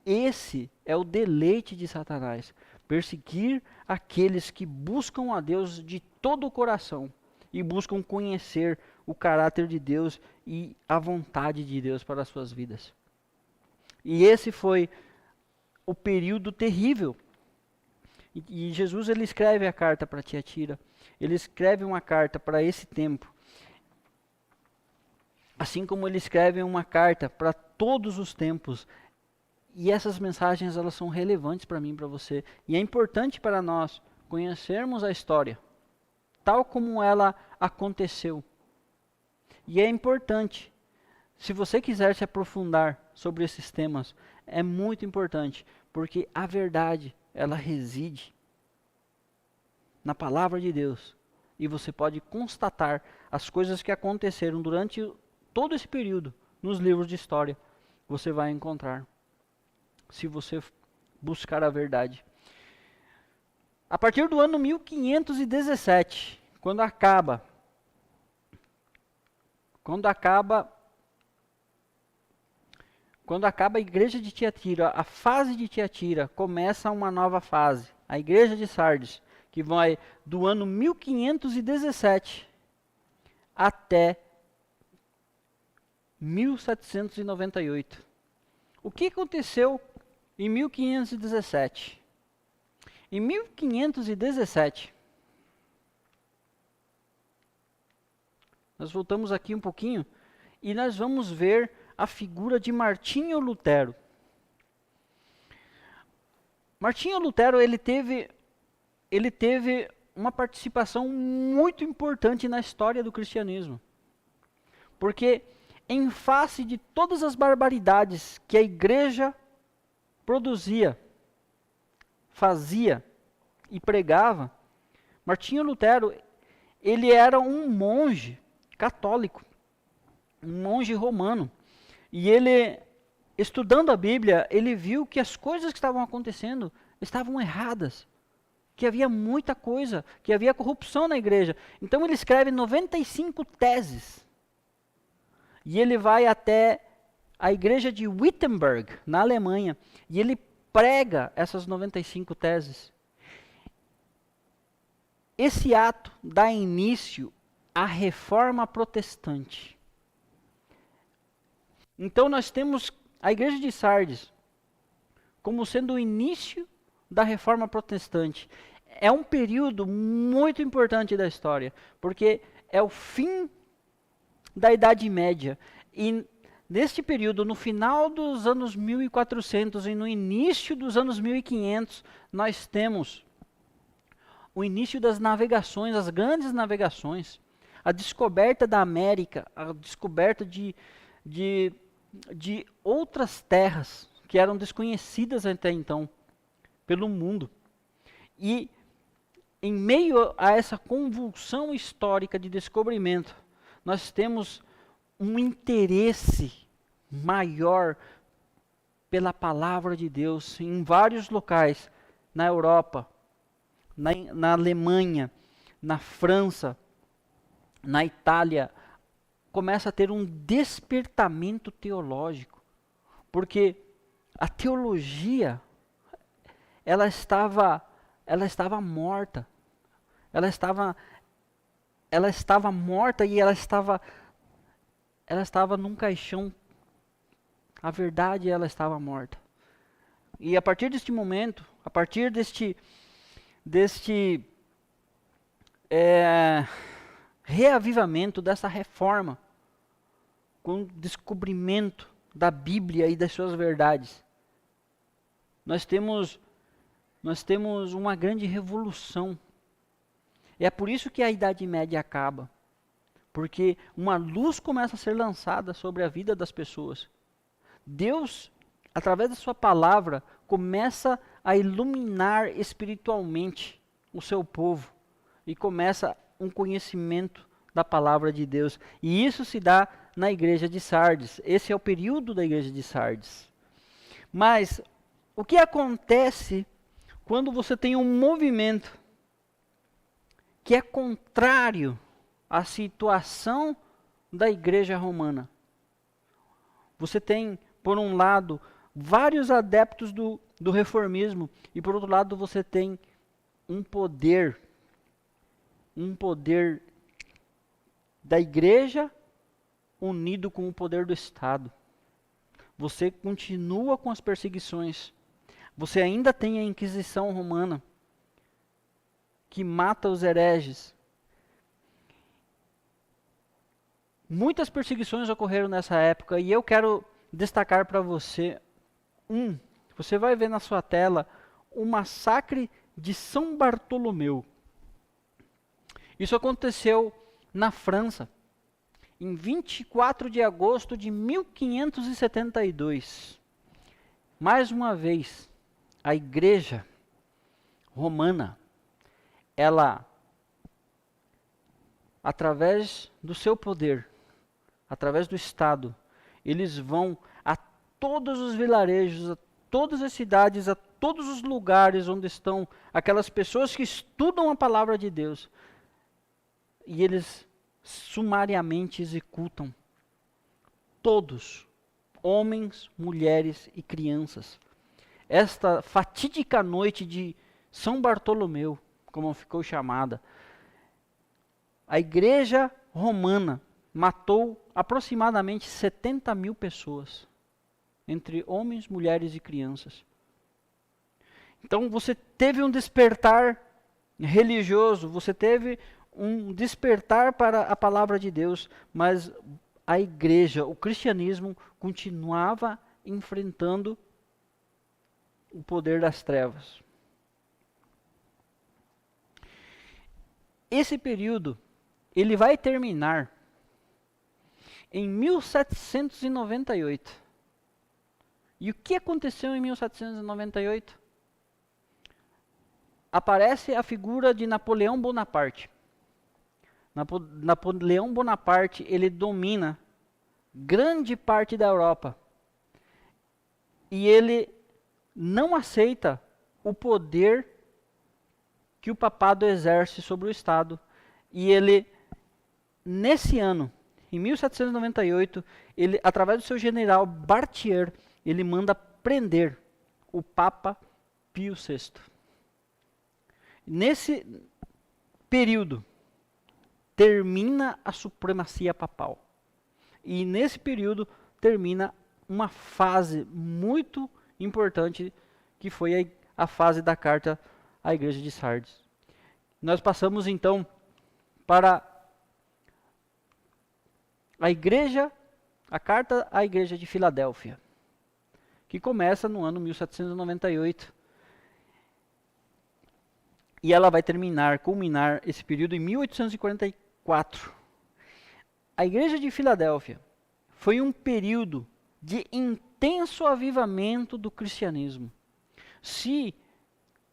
Esse é o deleite de Satanás, perseguir aqueles que buscam a Deus de todo o coração e buscam conhecer o caráter de Deus e a vontade de Deus para as suas vidas. E esse foi o período terrível. E Jesus ele escreve a carta para Tiatira, ele escreve uma carta para esse tempo, assim como ele escreve uma carta para todos os tempos. E essas mensagens elas são relevantes para mim e para você. E é importante para nós conhecermos a história, tal como ela aconteceu. E é importante, se você quiser se aprofundar sobre esses temas, é muito importante, porque a verdade, ela reside na palavra de Deus. E você pode constatar as coisas que aconteceram durante todo esse período nos livros de história. Você vai encontrar, se você buscar a verdade. A partir do ano 1517, quando acaba a igreja de Tiatira, a fase de Tiatira, começa uma nova fase. A igreja de Sardes, que vai do ano 1517 até 1798. O que aconteceu em 1517? Em 1517, nós voltamos aqui um pouquinho e nós vamos ver a figura de Martinho Lutero. Martinho Lutero ele teve uma participação muito importante na história do cristianismo. Porque em face de todas as barbaridades que a igreja produzia, fazia e pregava, Martinho Lutero, ele era um monge católico, um monge romano. E ele, estudando a Bíblia, ele viu que as coisas que estavam acontecendo estavam erradas, que havia muita coisa, que havia corrupção na igreja. Então ele escreve 95 teses. E ele vai até a igreja de Wittenberg, na Alemanha, e ele prega essas 95 teses. Esse ato dá início à Reforma Protestante. Então nós temos a igreja de Sardes como sendo o início da Reforma Protestante. É um período muito importante da história, porque é o fim da Idade Média. E neste período, no final dos anos 1400 e no início dos anos 1500, nós temos o início das navegações, as grandes navegações, a descoberta da América, a descoberta de outras terras que eram desconhecidas até então pelo mundo. E em meio a essa convulsão histórica de descobrimento, nós temos um interesse maior pela palavra de Deus em vários locais, na Europa, na Alemanha, na França, na Itália, começa a ter um despertamento teológico, porque a teologia, ela estava morta, ela estava morta e ela estava num caixão. A verdade, ela estava morta. E a partir deste momento, a partir deste reavivamento, dessa reforma, com o descobrimento da Bíblia e das suas verdades, nós temos uma grande revolução. E é por isso que a Idade Média acaba. Porque uma luz começa a ser lançada sobre a vida das pessoas. Deus, através da sua palavra, começa a iluminar espiritualmente o seu povo. E começa um conhecimento da palavra de Deus. E isso se dá na igreja de Sardes. Esse é o período da igreja de Sardes. Mas o que acontece quando você tem um movimento que é contrário à situação da igreja romana? Você tem, por um lado, vários adeptos do reformismo, e por outro lado você tem um poder da igreja unido com o poder do Estado. Você continua com as perseguições. Você ainda tem a Inquisição Romana, que mata os hereges. Muitas perseguições ocorreram nessa época, e eu quero destacar para você você vai ver na sua tela, o massacre de São Bartolomeu. Isso aconteceu na França, em 24 de agosto de 1572. Mais uma vez, a igreja romana, ela, através do seu poder, através do Estado, eles vão a todos os vilarejos, a todas as cidades, a todos os lugares onde estão aquelas pessoas que estudam a palavra de Deus, e eles sumariamente executam todos, homens, mulheres e crianças. Esta fatídica noite de São Bartolomeu, como ficou chamada, a igreja romana matou aproximadamente 70 mil pessoas, entre homens, mulheres e crianças. Então você teve um despertar religioso, você teve um despertar para a palavra de Deus, mas a igreja, o cristianismo, continuava enfrentando o poder das trevas. Esse período, ele vai terminar em 1798. E o que aconteceu em 1798? Aparece a figura de Napoleão Bonaparte. Napoleão Bonaparte, ele domina grande parte da Europa. E ele não aceita o poder que o papado exerce sobre o Estado. E ele, nesse ano, em 1798, ele, através do seu general Barthier, ele manda prender o Papa Pio VI. Nesse período, termina a supremacia papal. E nesse período, termina uma fase muito importante, que foi a fase da carta à igreja de Sardes. Nós passamos então para a carta à igreja de Filadélfia, que começa no ano 1798. E ela vai culminar esse período em 1844. A igreja de Filadélfia foi um período de intenso avivamento do cristianismo. Se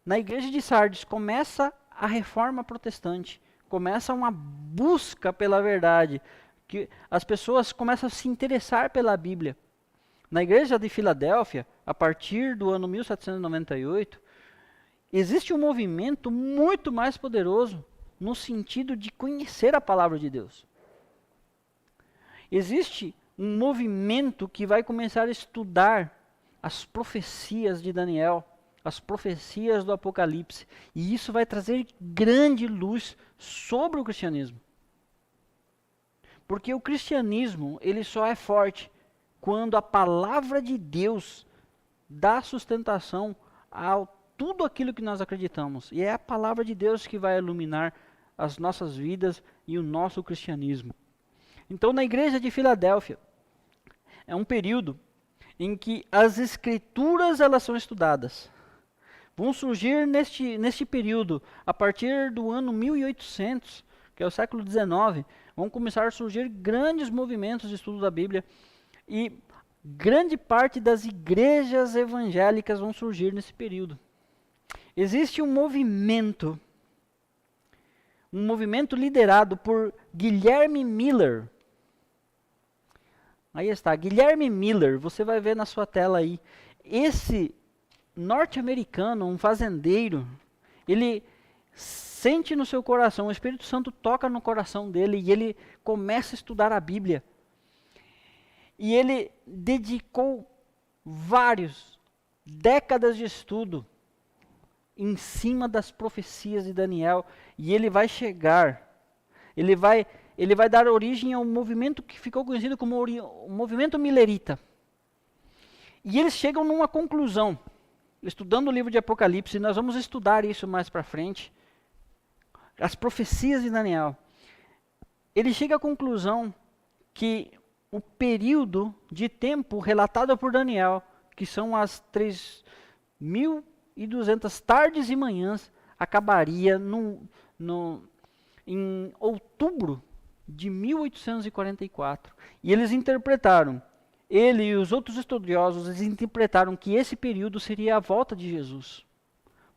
na igreja de Sardes começa a reforma protestante, começa uma busca pela verdade, que as pessoas começam a se interessar pela Bíblia. Na igreja de Filadélfia, a partir do ano 1798, existe um movimento muito mais poderoso no sentido de conhecer a palavra de Deus. Existe um movimento que vai começar a estudar as profecias de Daniel, as profecias do Apocalipse, e isso vai trazer grande luz sobre o cristianismo. Porque o cristianismo, ele só é forte quando a palavra de Deus dá sustentação a tudo aquilo que nós acreditamos. E é a palavra de Deus que vai iluminar as nossas vidas e o nosso cristianismo. Então, na igreja de Filadélfia, é um período em que as escrituras elas são estudadas. Vão surgir neste período, a partir do ano 1800, que é o século XIX, vão começar a surgir grandes movimentos de estudo da Bíblia e grande parte das igrejas evangélicas vão surgir nesse período. Existe um movimento liderado por Guilherme Miller. Aí está, Guilherme Miller, você vai ver na sua tela aí. Esse norte-americano, um fazendeiro, ele sente no seu coração, o Espírito Santo toca no coração dele e ele começa a estudar a Bíblia. E ele dedicou várias décadas de estudo em cima das profecias de Daniel, e ele vai chegar, ele vai dar origem a um movimento que ficou conhecido como o movimento milerita. E eles chegam numa conclusão, estudando o livro de Apocalipse, e nós vamos estudar isso mais para frente, as profecias de Daniel. Ele chega à conclusão que o período de tempo relatado por Daniel, que são as 3.200 tardes e manhãs, acabaria em outubro de 1844. E eles interpretaram, ele e os outros estudiosos, eles interpretaram que esse período seria a volta de Jesus,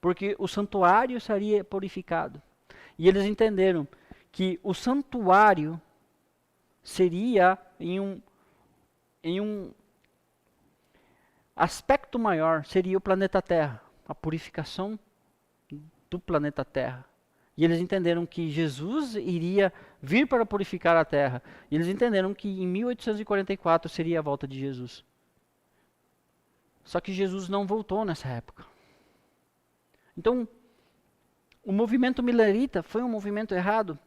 porque o santuário seria purificado. E eles entenderam que o santuário seria em um aspecto maior, seria o planeta Terra, a purificação do planeta Terra. E eles entenderam que Jesus iria vir para purificar a Terra. E eles entenderam que em 1844 seria a volta de Jesus. Só que Jesus não voltou nessa época. Então, o movimento milerita foi um movimento errado?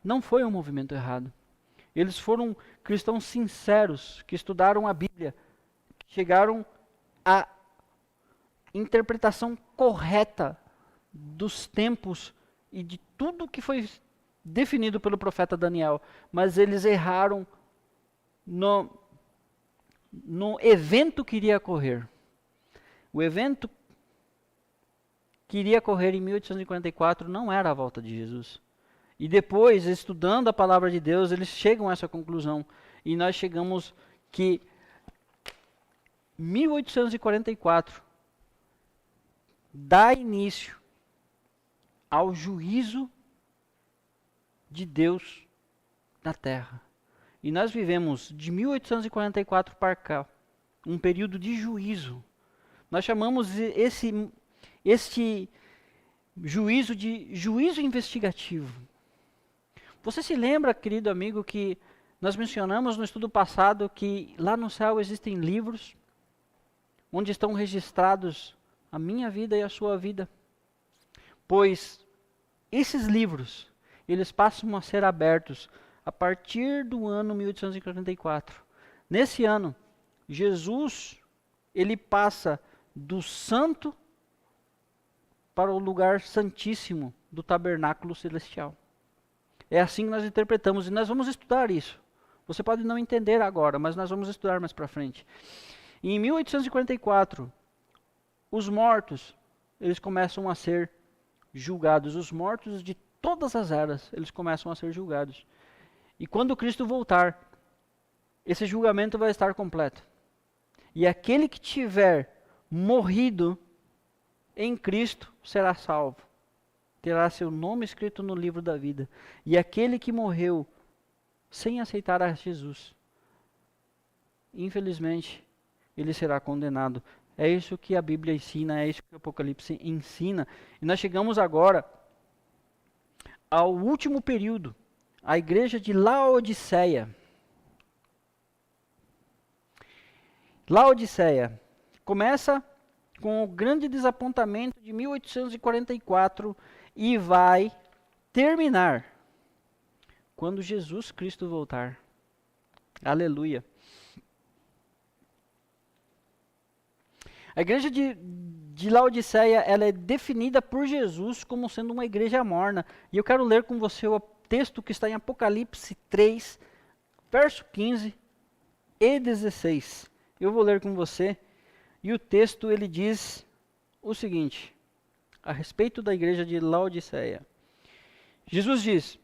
Não foi um movimento errado. Eles foram cristãos sinceros, que estudaram a Bíblia, que chegaram à interpretação correta dos tempos e de tudo que foi definido pelo profeta Daniel. Mas eles erraram no evento que iria ocorrer. O evento que iria ocorrer em 1844 não era a volta de Jesus. E depois, estudando a palavra de Deus, eles chegam a essa conclusão. E nós chegamos que 1844 dá início ao juízo de Deus na Terra. E nós vivemos de 1844 para cá, um período de juízo. Nós chamamos este juízo de juízo investigativo. Você se lembra, querido amigo, que nós mencionamos no estudo passado que lá no céu existem livros onde estão registrados a minha vida e a sua vida? Pois esses livros, eles passam a ser abertos a partir do ano 1844. Nesse ano, Jesus, ele passa do santo para o lugar santíssimo do tabernáculo celestial. É assim que nós interpretamos, e nós vamos estudar isso. Você pode não entender agora, mas nós vamos estudar mais para frente. E em 1844, os mortos, eles começam a ser julgados. Os mortos de todas as eras, eles começam a ser julgados. E quando Cristo voltar, esse julgamento vai estar completo. E aquele que tiver morrido em Cristo será salvo. terá seu nome escrito no livro da vida. E aquele que morreu sem aceitar a Jesus, infelizmente, ele será condenado. É isso que a Bíblia ensina, é isso que o Apocalipse ensina. E nós chegamos agora ao último período, a igreja de Laodiceia. Laodiceia começa com o grande desapontamento de 1844 e vai terminar quando Jesus Cristo voltar. Aleluia. A igreja de Laodiceia, ela é definida por Jesus como sendo uma igreja morna. E eu quero ler com você o texto que está em Apocalipse 3, verso 15 e 16. Eu vou ler com você. E o texto, ele diz o seguinte, a respeito da igreja de Laodiceia. Jesus diz: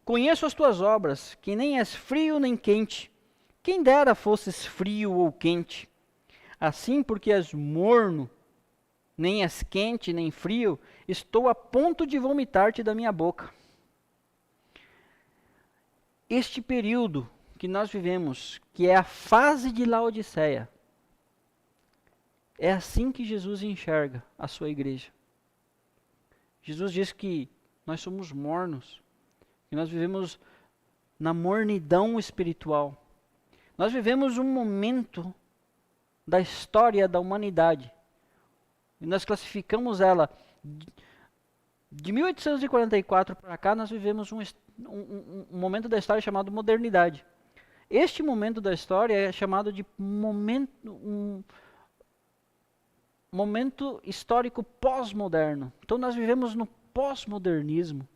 conheço as tuas obras, que nem és frio nem quente. Quem dera fosses frio ou quente. Assim, porque és morno, nem és quente nem frio, estou a ponto de vomitar-te da minha boca. Este período que nós vivemos, que é a fase de Laodiceia, é assim que Jesus enxerga a sua igreja. Jesus diz que nós somos mornos, que nós vivemos na mornidão espiritual. Nós vivemos um momento da história da humanidade. E nós classificamos ela de 1844 para cá, nós vivemos um momento da história chamado modernidade. Este momento da história é chamado de momento histórico pós-moderno. Então nós vivemos no pós-modernismo.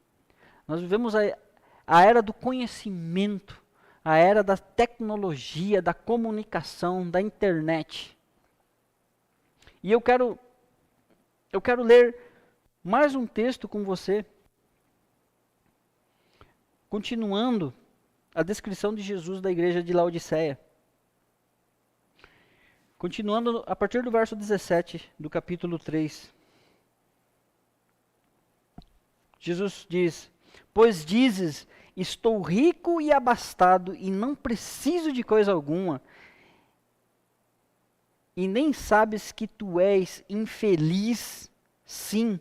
Nós vivemos a era do conhecimento, a era da tecnologia, da comunicação, da internet. E eu quero ler mais um texto com você, continuando a descrição de Jesus da igreja de Laodiceia. Continuando a partir do verso 17 do capítulo 3. Jesus diz: pois dizes, estou rico e abastado e não preciso de coisa alguma, e nem sabes que tu és infeliz, sim,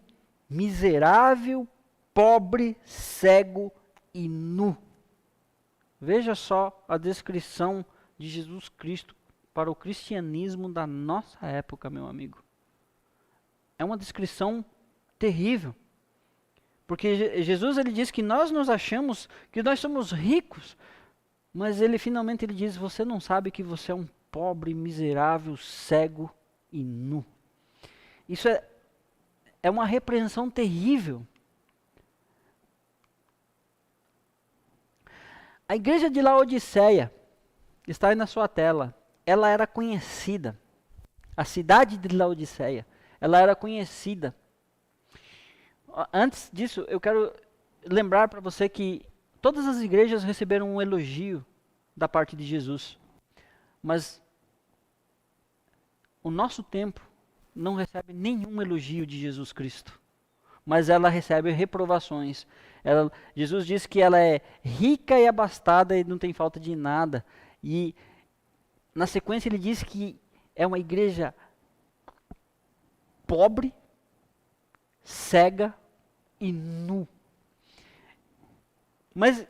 miserável, pobre, cego e nu. Veja só a descrição de Jesus Cristo para o cristianismo da nossa época, meu amigo. É uma descrição terrível. Porque Jesus, ele diz que nós nos achamos que nós somos ricos, mas ele finalmente ele diz: você não sabe que você é um pobre, miserável, cego e nu. Isso é uma repreensão terrível. A igreja de Laodiceia está aí na sua tela. Ela era conhecida. A cidade de Laodiceia, ela era conhecida. Antes disso, eu quero lembrar para você que todas as igrejas receberam um elogio da parte de Jesus. Mas o nosso tempo não recebe nenhum elogio de Jesus Cristo. Mas ela recebe reprovações. Jesus diz que ela é rica e abastada e não tem falta de nada. E na sequência ele diz que é uma igreja pobre, cega e nu. Mas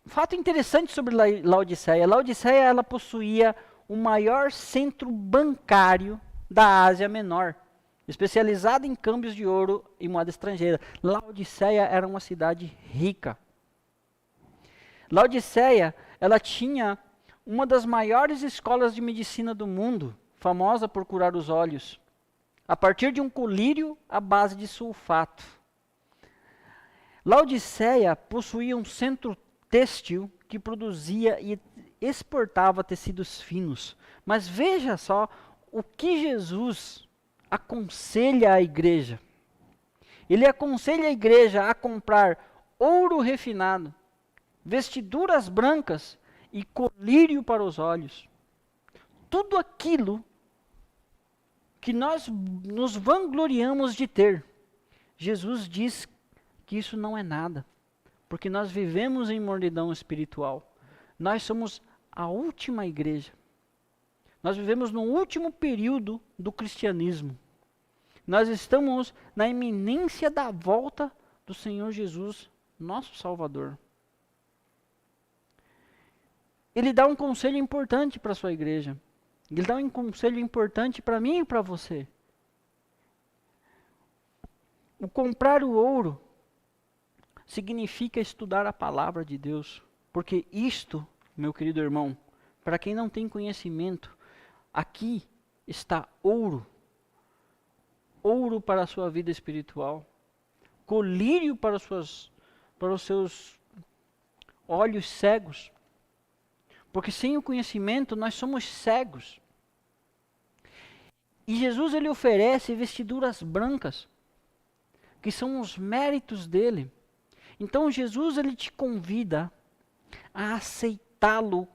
fato interessante sobre Laodiceia. Laodiceia, ela possuía o maior centro bancário da Ásia Menor, especializado em câmbios de ouro e moeda estrangeira. Laodiceia era uma cidade rica. Laodiceia, ela tinha uma das maiores escolas de medicina do mundo, famosa por curar os olhos, a partir de um colírio à base de sulfato. Laodiceia possuía um centro têxtil que produzia e exportava tecidos finos. Mas veja só o que Jesus aconselha a igreja. Ele aconselha a igreja a comprar ouro refinado, vestiduras brancas e colírio para os olhos. Tudo aquilo que nós nos vangloriamos de ter, Jesus diz que isso não é nada, porque nós vivemos em mornidão espiritual. Nós somos a última igreja. Nós vivemos no último período do cristianismo. Nós estamos na iminência da volta do Senhor Jesus, nosso Salvador. Ele dá um conselho importante para a sua igreja. Ele dá um conselho importante para mim e para você. O comprar o ouro significa estudar a palavra de Deus. Porque isto, meu querido irmão, para quem não tem conhecimento, aqui está ouro. Ouro para a sua vida espiritual. Colírio para os seus olhos cegos. Porque sem o conhecimento nós somos cegos. E Jesus ele oferece vestiduras brancas, que são os méritos dele. Então Jesus ele te convida a aceitá-lo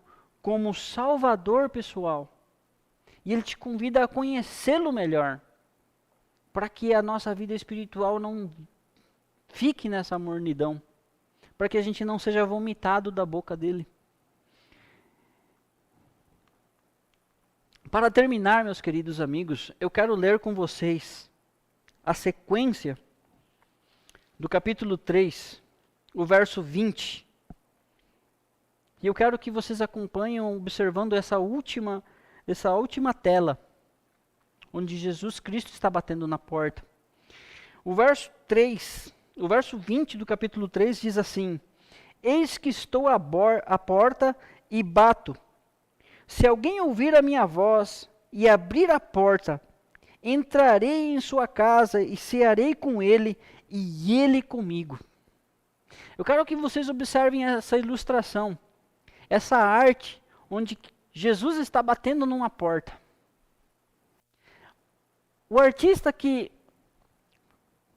como Salvador pessoal. E ele te convida a conhecê-lo melhor, para que a nossa vida espiritual não fique nessa mornidão, para que a gente não seja vomitado da boca dele. Para terminar, meus queridos amigos, eu quero ler com vocês a sequência do capítulo 3, o verso 20. E eu quero que vocês acompanhem observando essa última tela, onde Jesus Cristo está batendo na porta. O verso 20 do capítulo 3 diz assim: Eis que estou à porta e bato. Se alguém ouvir a minha voz e abrir a porta, entrarei em sua casa e cearei com ele e ele comigo. Eu quero que vocês observem essa ilustração, essa arte onde Jesus está batendo numa porta. O artista que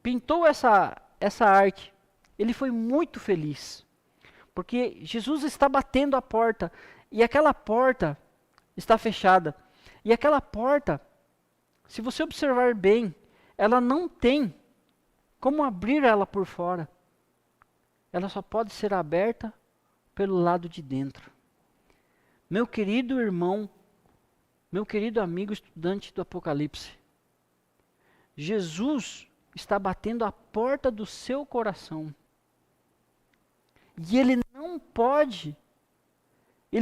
pintou essa arte, ele foi muito feliz, porque Jesus está batendo a porta, e aquela porta está fechada. E aquela porta, se você observar bem, ela não tem como abrir ela por fora. Ela só pode ser aberta pelo lado de dentro. Meu querido irmão, meu querido amigo estudante do Apocalipse, Jesus está batendo a porta do seu coração. E ele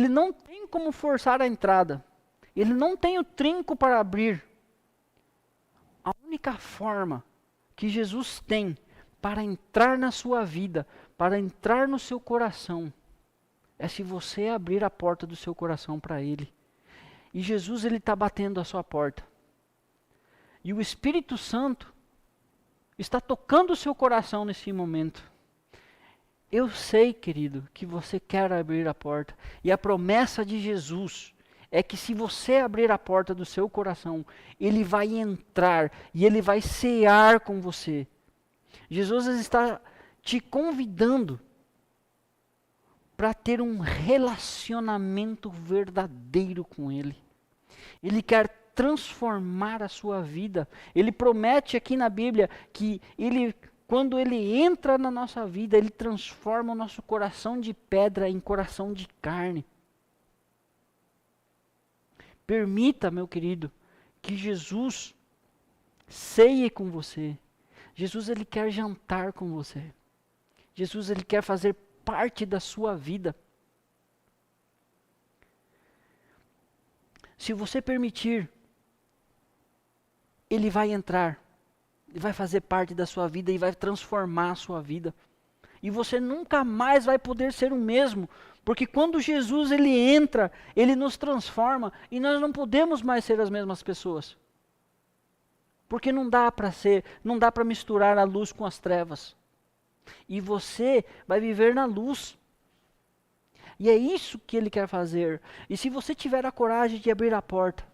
não tem como forçar a entrada. Ele não tem o trinco para abrir. A única forma que Jesus tem para entrar na sua vida, para entrar no seu coração, é se você abrir a porta do seu coração para Ele. E Jesus ele está batendo a sua porta. E o Espírito Santo está tocando o seu coração nesse momento. Eu sei, querido, que você quer abrir a porta. E a promessa de Jesus é que se você abrir a porta do seu coração, Ele vai entrar e Ele vai cear com você. Jesus está te convidando para ter um relacionamento verdadeiro com Ele. Ele quer transformar a sua vida. Ele promete aqui na Bíblia que quando Ele entra na nossa vida, Ele transforma o nosso coração de pedra em coração de carne. Permita, meu querido, que Jesus ceie com você. Jesus, Ele quer jantar com você. Jesus, Ele quer fazer parte da sua vida. Se você permitir, Ele vai entrar. Ele vai fazer parte da sua vida e vai transformar a sua vida. E você nunca mais vai poder ser o mesmo. Porque quando Jesus ele entra, Ele nos transforma e nós não podemos mais ser as mesmas pessoas. Porque não dá para misturar a luz com as trevas. E você vai viver na luz. E é isso que Ele quer fazer. E se você tiver a coragem de abrir a porta,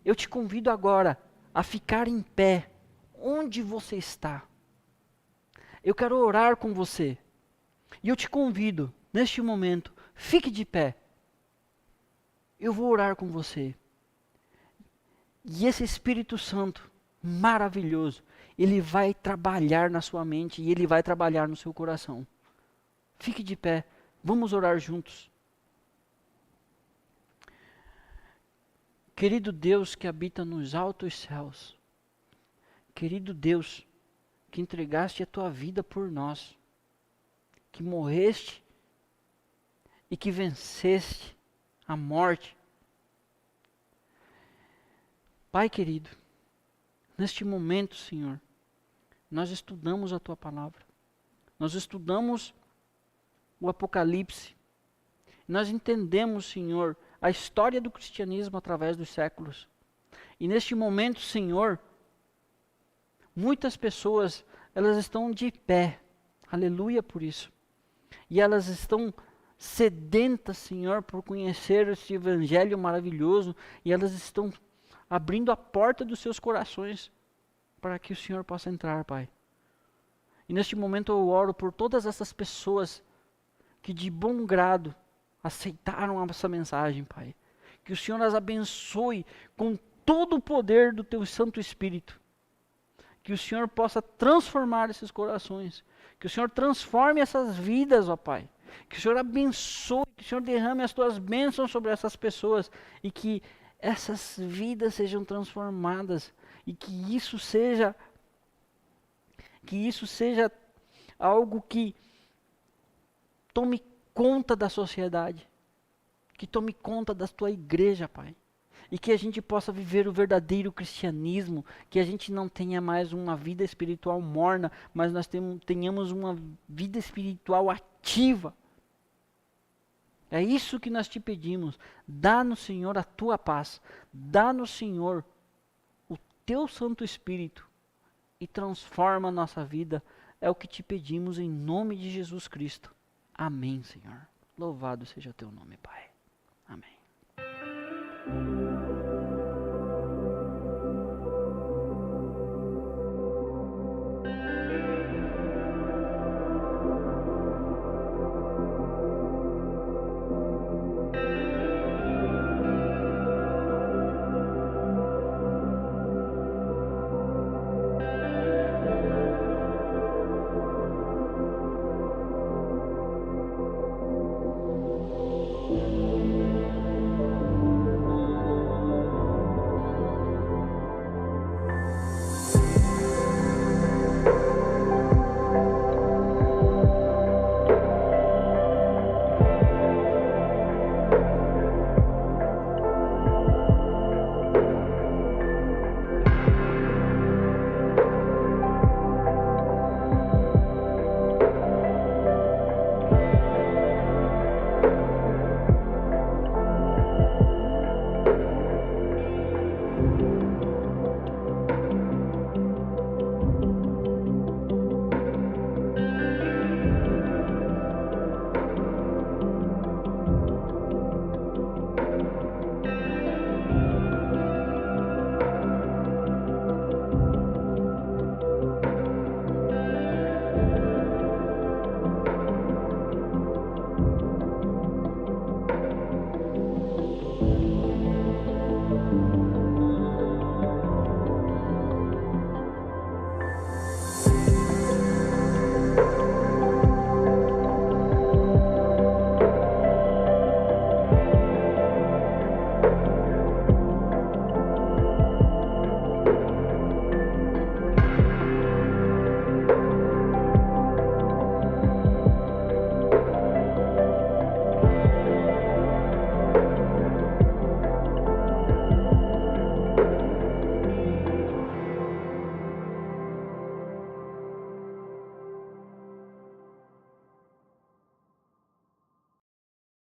eu te convido agora a ficar em pé, onde você está. Eu quero orar com você. E eu te convido, neste momento, fique de pé. Eu vou orar com você. E esse Espírito Santo, maravilhoso, Ele vai trabalhar na sua mente e Ele vai trabalhar no seu coração. Fique de pé, vamos orar juntos. Querido Deus que habita nos altos céus, querido Deus que entregaste a tua vida por nós, que morreste e que venceste a morte. Pai querido, neste momento, Senhor, nós estudamos a tua palavra, nós estudamos o Apocalipse, nós entendemos, Senhor, a história do cristianismo através dos séculos. E neste momento, Senhor, muitas pessoas, elas estão de pé, aleluia por isso. E elas estão sedentas, Senhor, por conhecer este evangelho maravilhoso, e elas estão abrindo a porta dos seus corações para que o Senhor possa entrar, Pai. E neste momento eu oro por todas essas pessoas que de bom grado aceitaram essa mensagem, Pai. Que o Senhor as abençoe com todo o poder do Teu Santo Espírito. Que o Senhor possa transformar esses corações. Que o Senhor transforme essas vidas, ó Pai. Que o Senhor abençoe, que o Senhor derrame as Tuas bênçãos sobre essas pessoas. E que essas vidas sejam transformadas. E que isso seja algo que tome conta da sociedade, que tome conta da tua igreja, Pai. E que a gente possa viver o verdadeiro cristianismo, que a gente não tenha mais uma vida espiritual morna, mas nós tenhamos uma vida espiritual ativa. É isso que nós te pedimos. Dá-nos, Senhor, a tua paz. Dá-nos, Senhor, o teu Santo Espírito e transforma a nossa vida. É o que te pedimos em nome de Jesus Cristo. Amém, Senhor. Louvado seja o teu nome, Pai. Amém.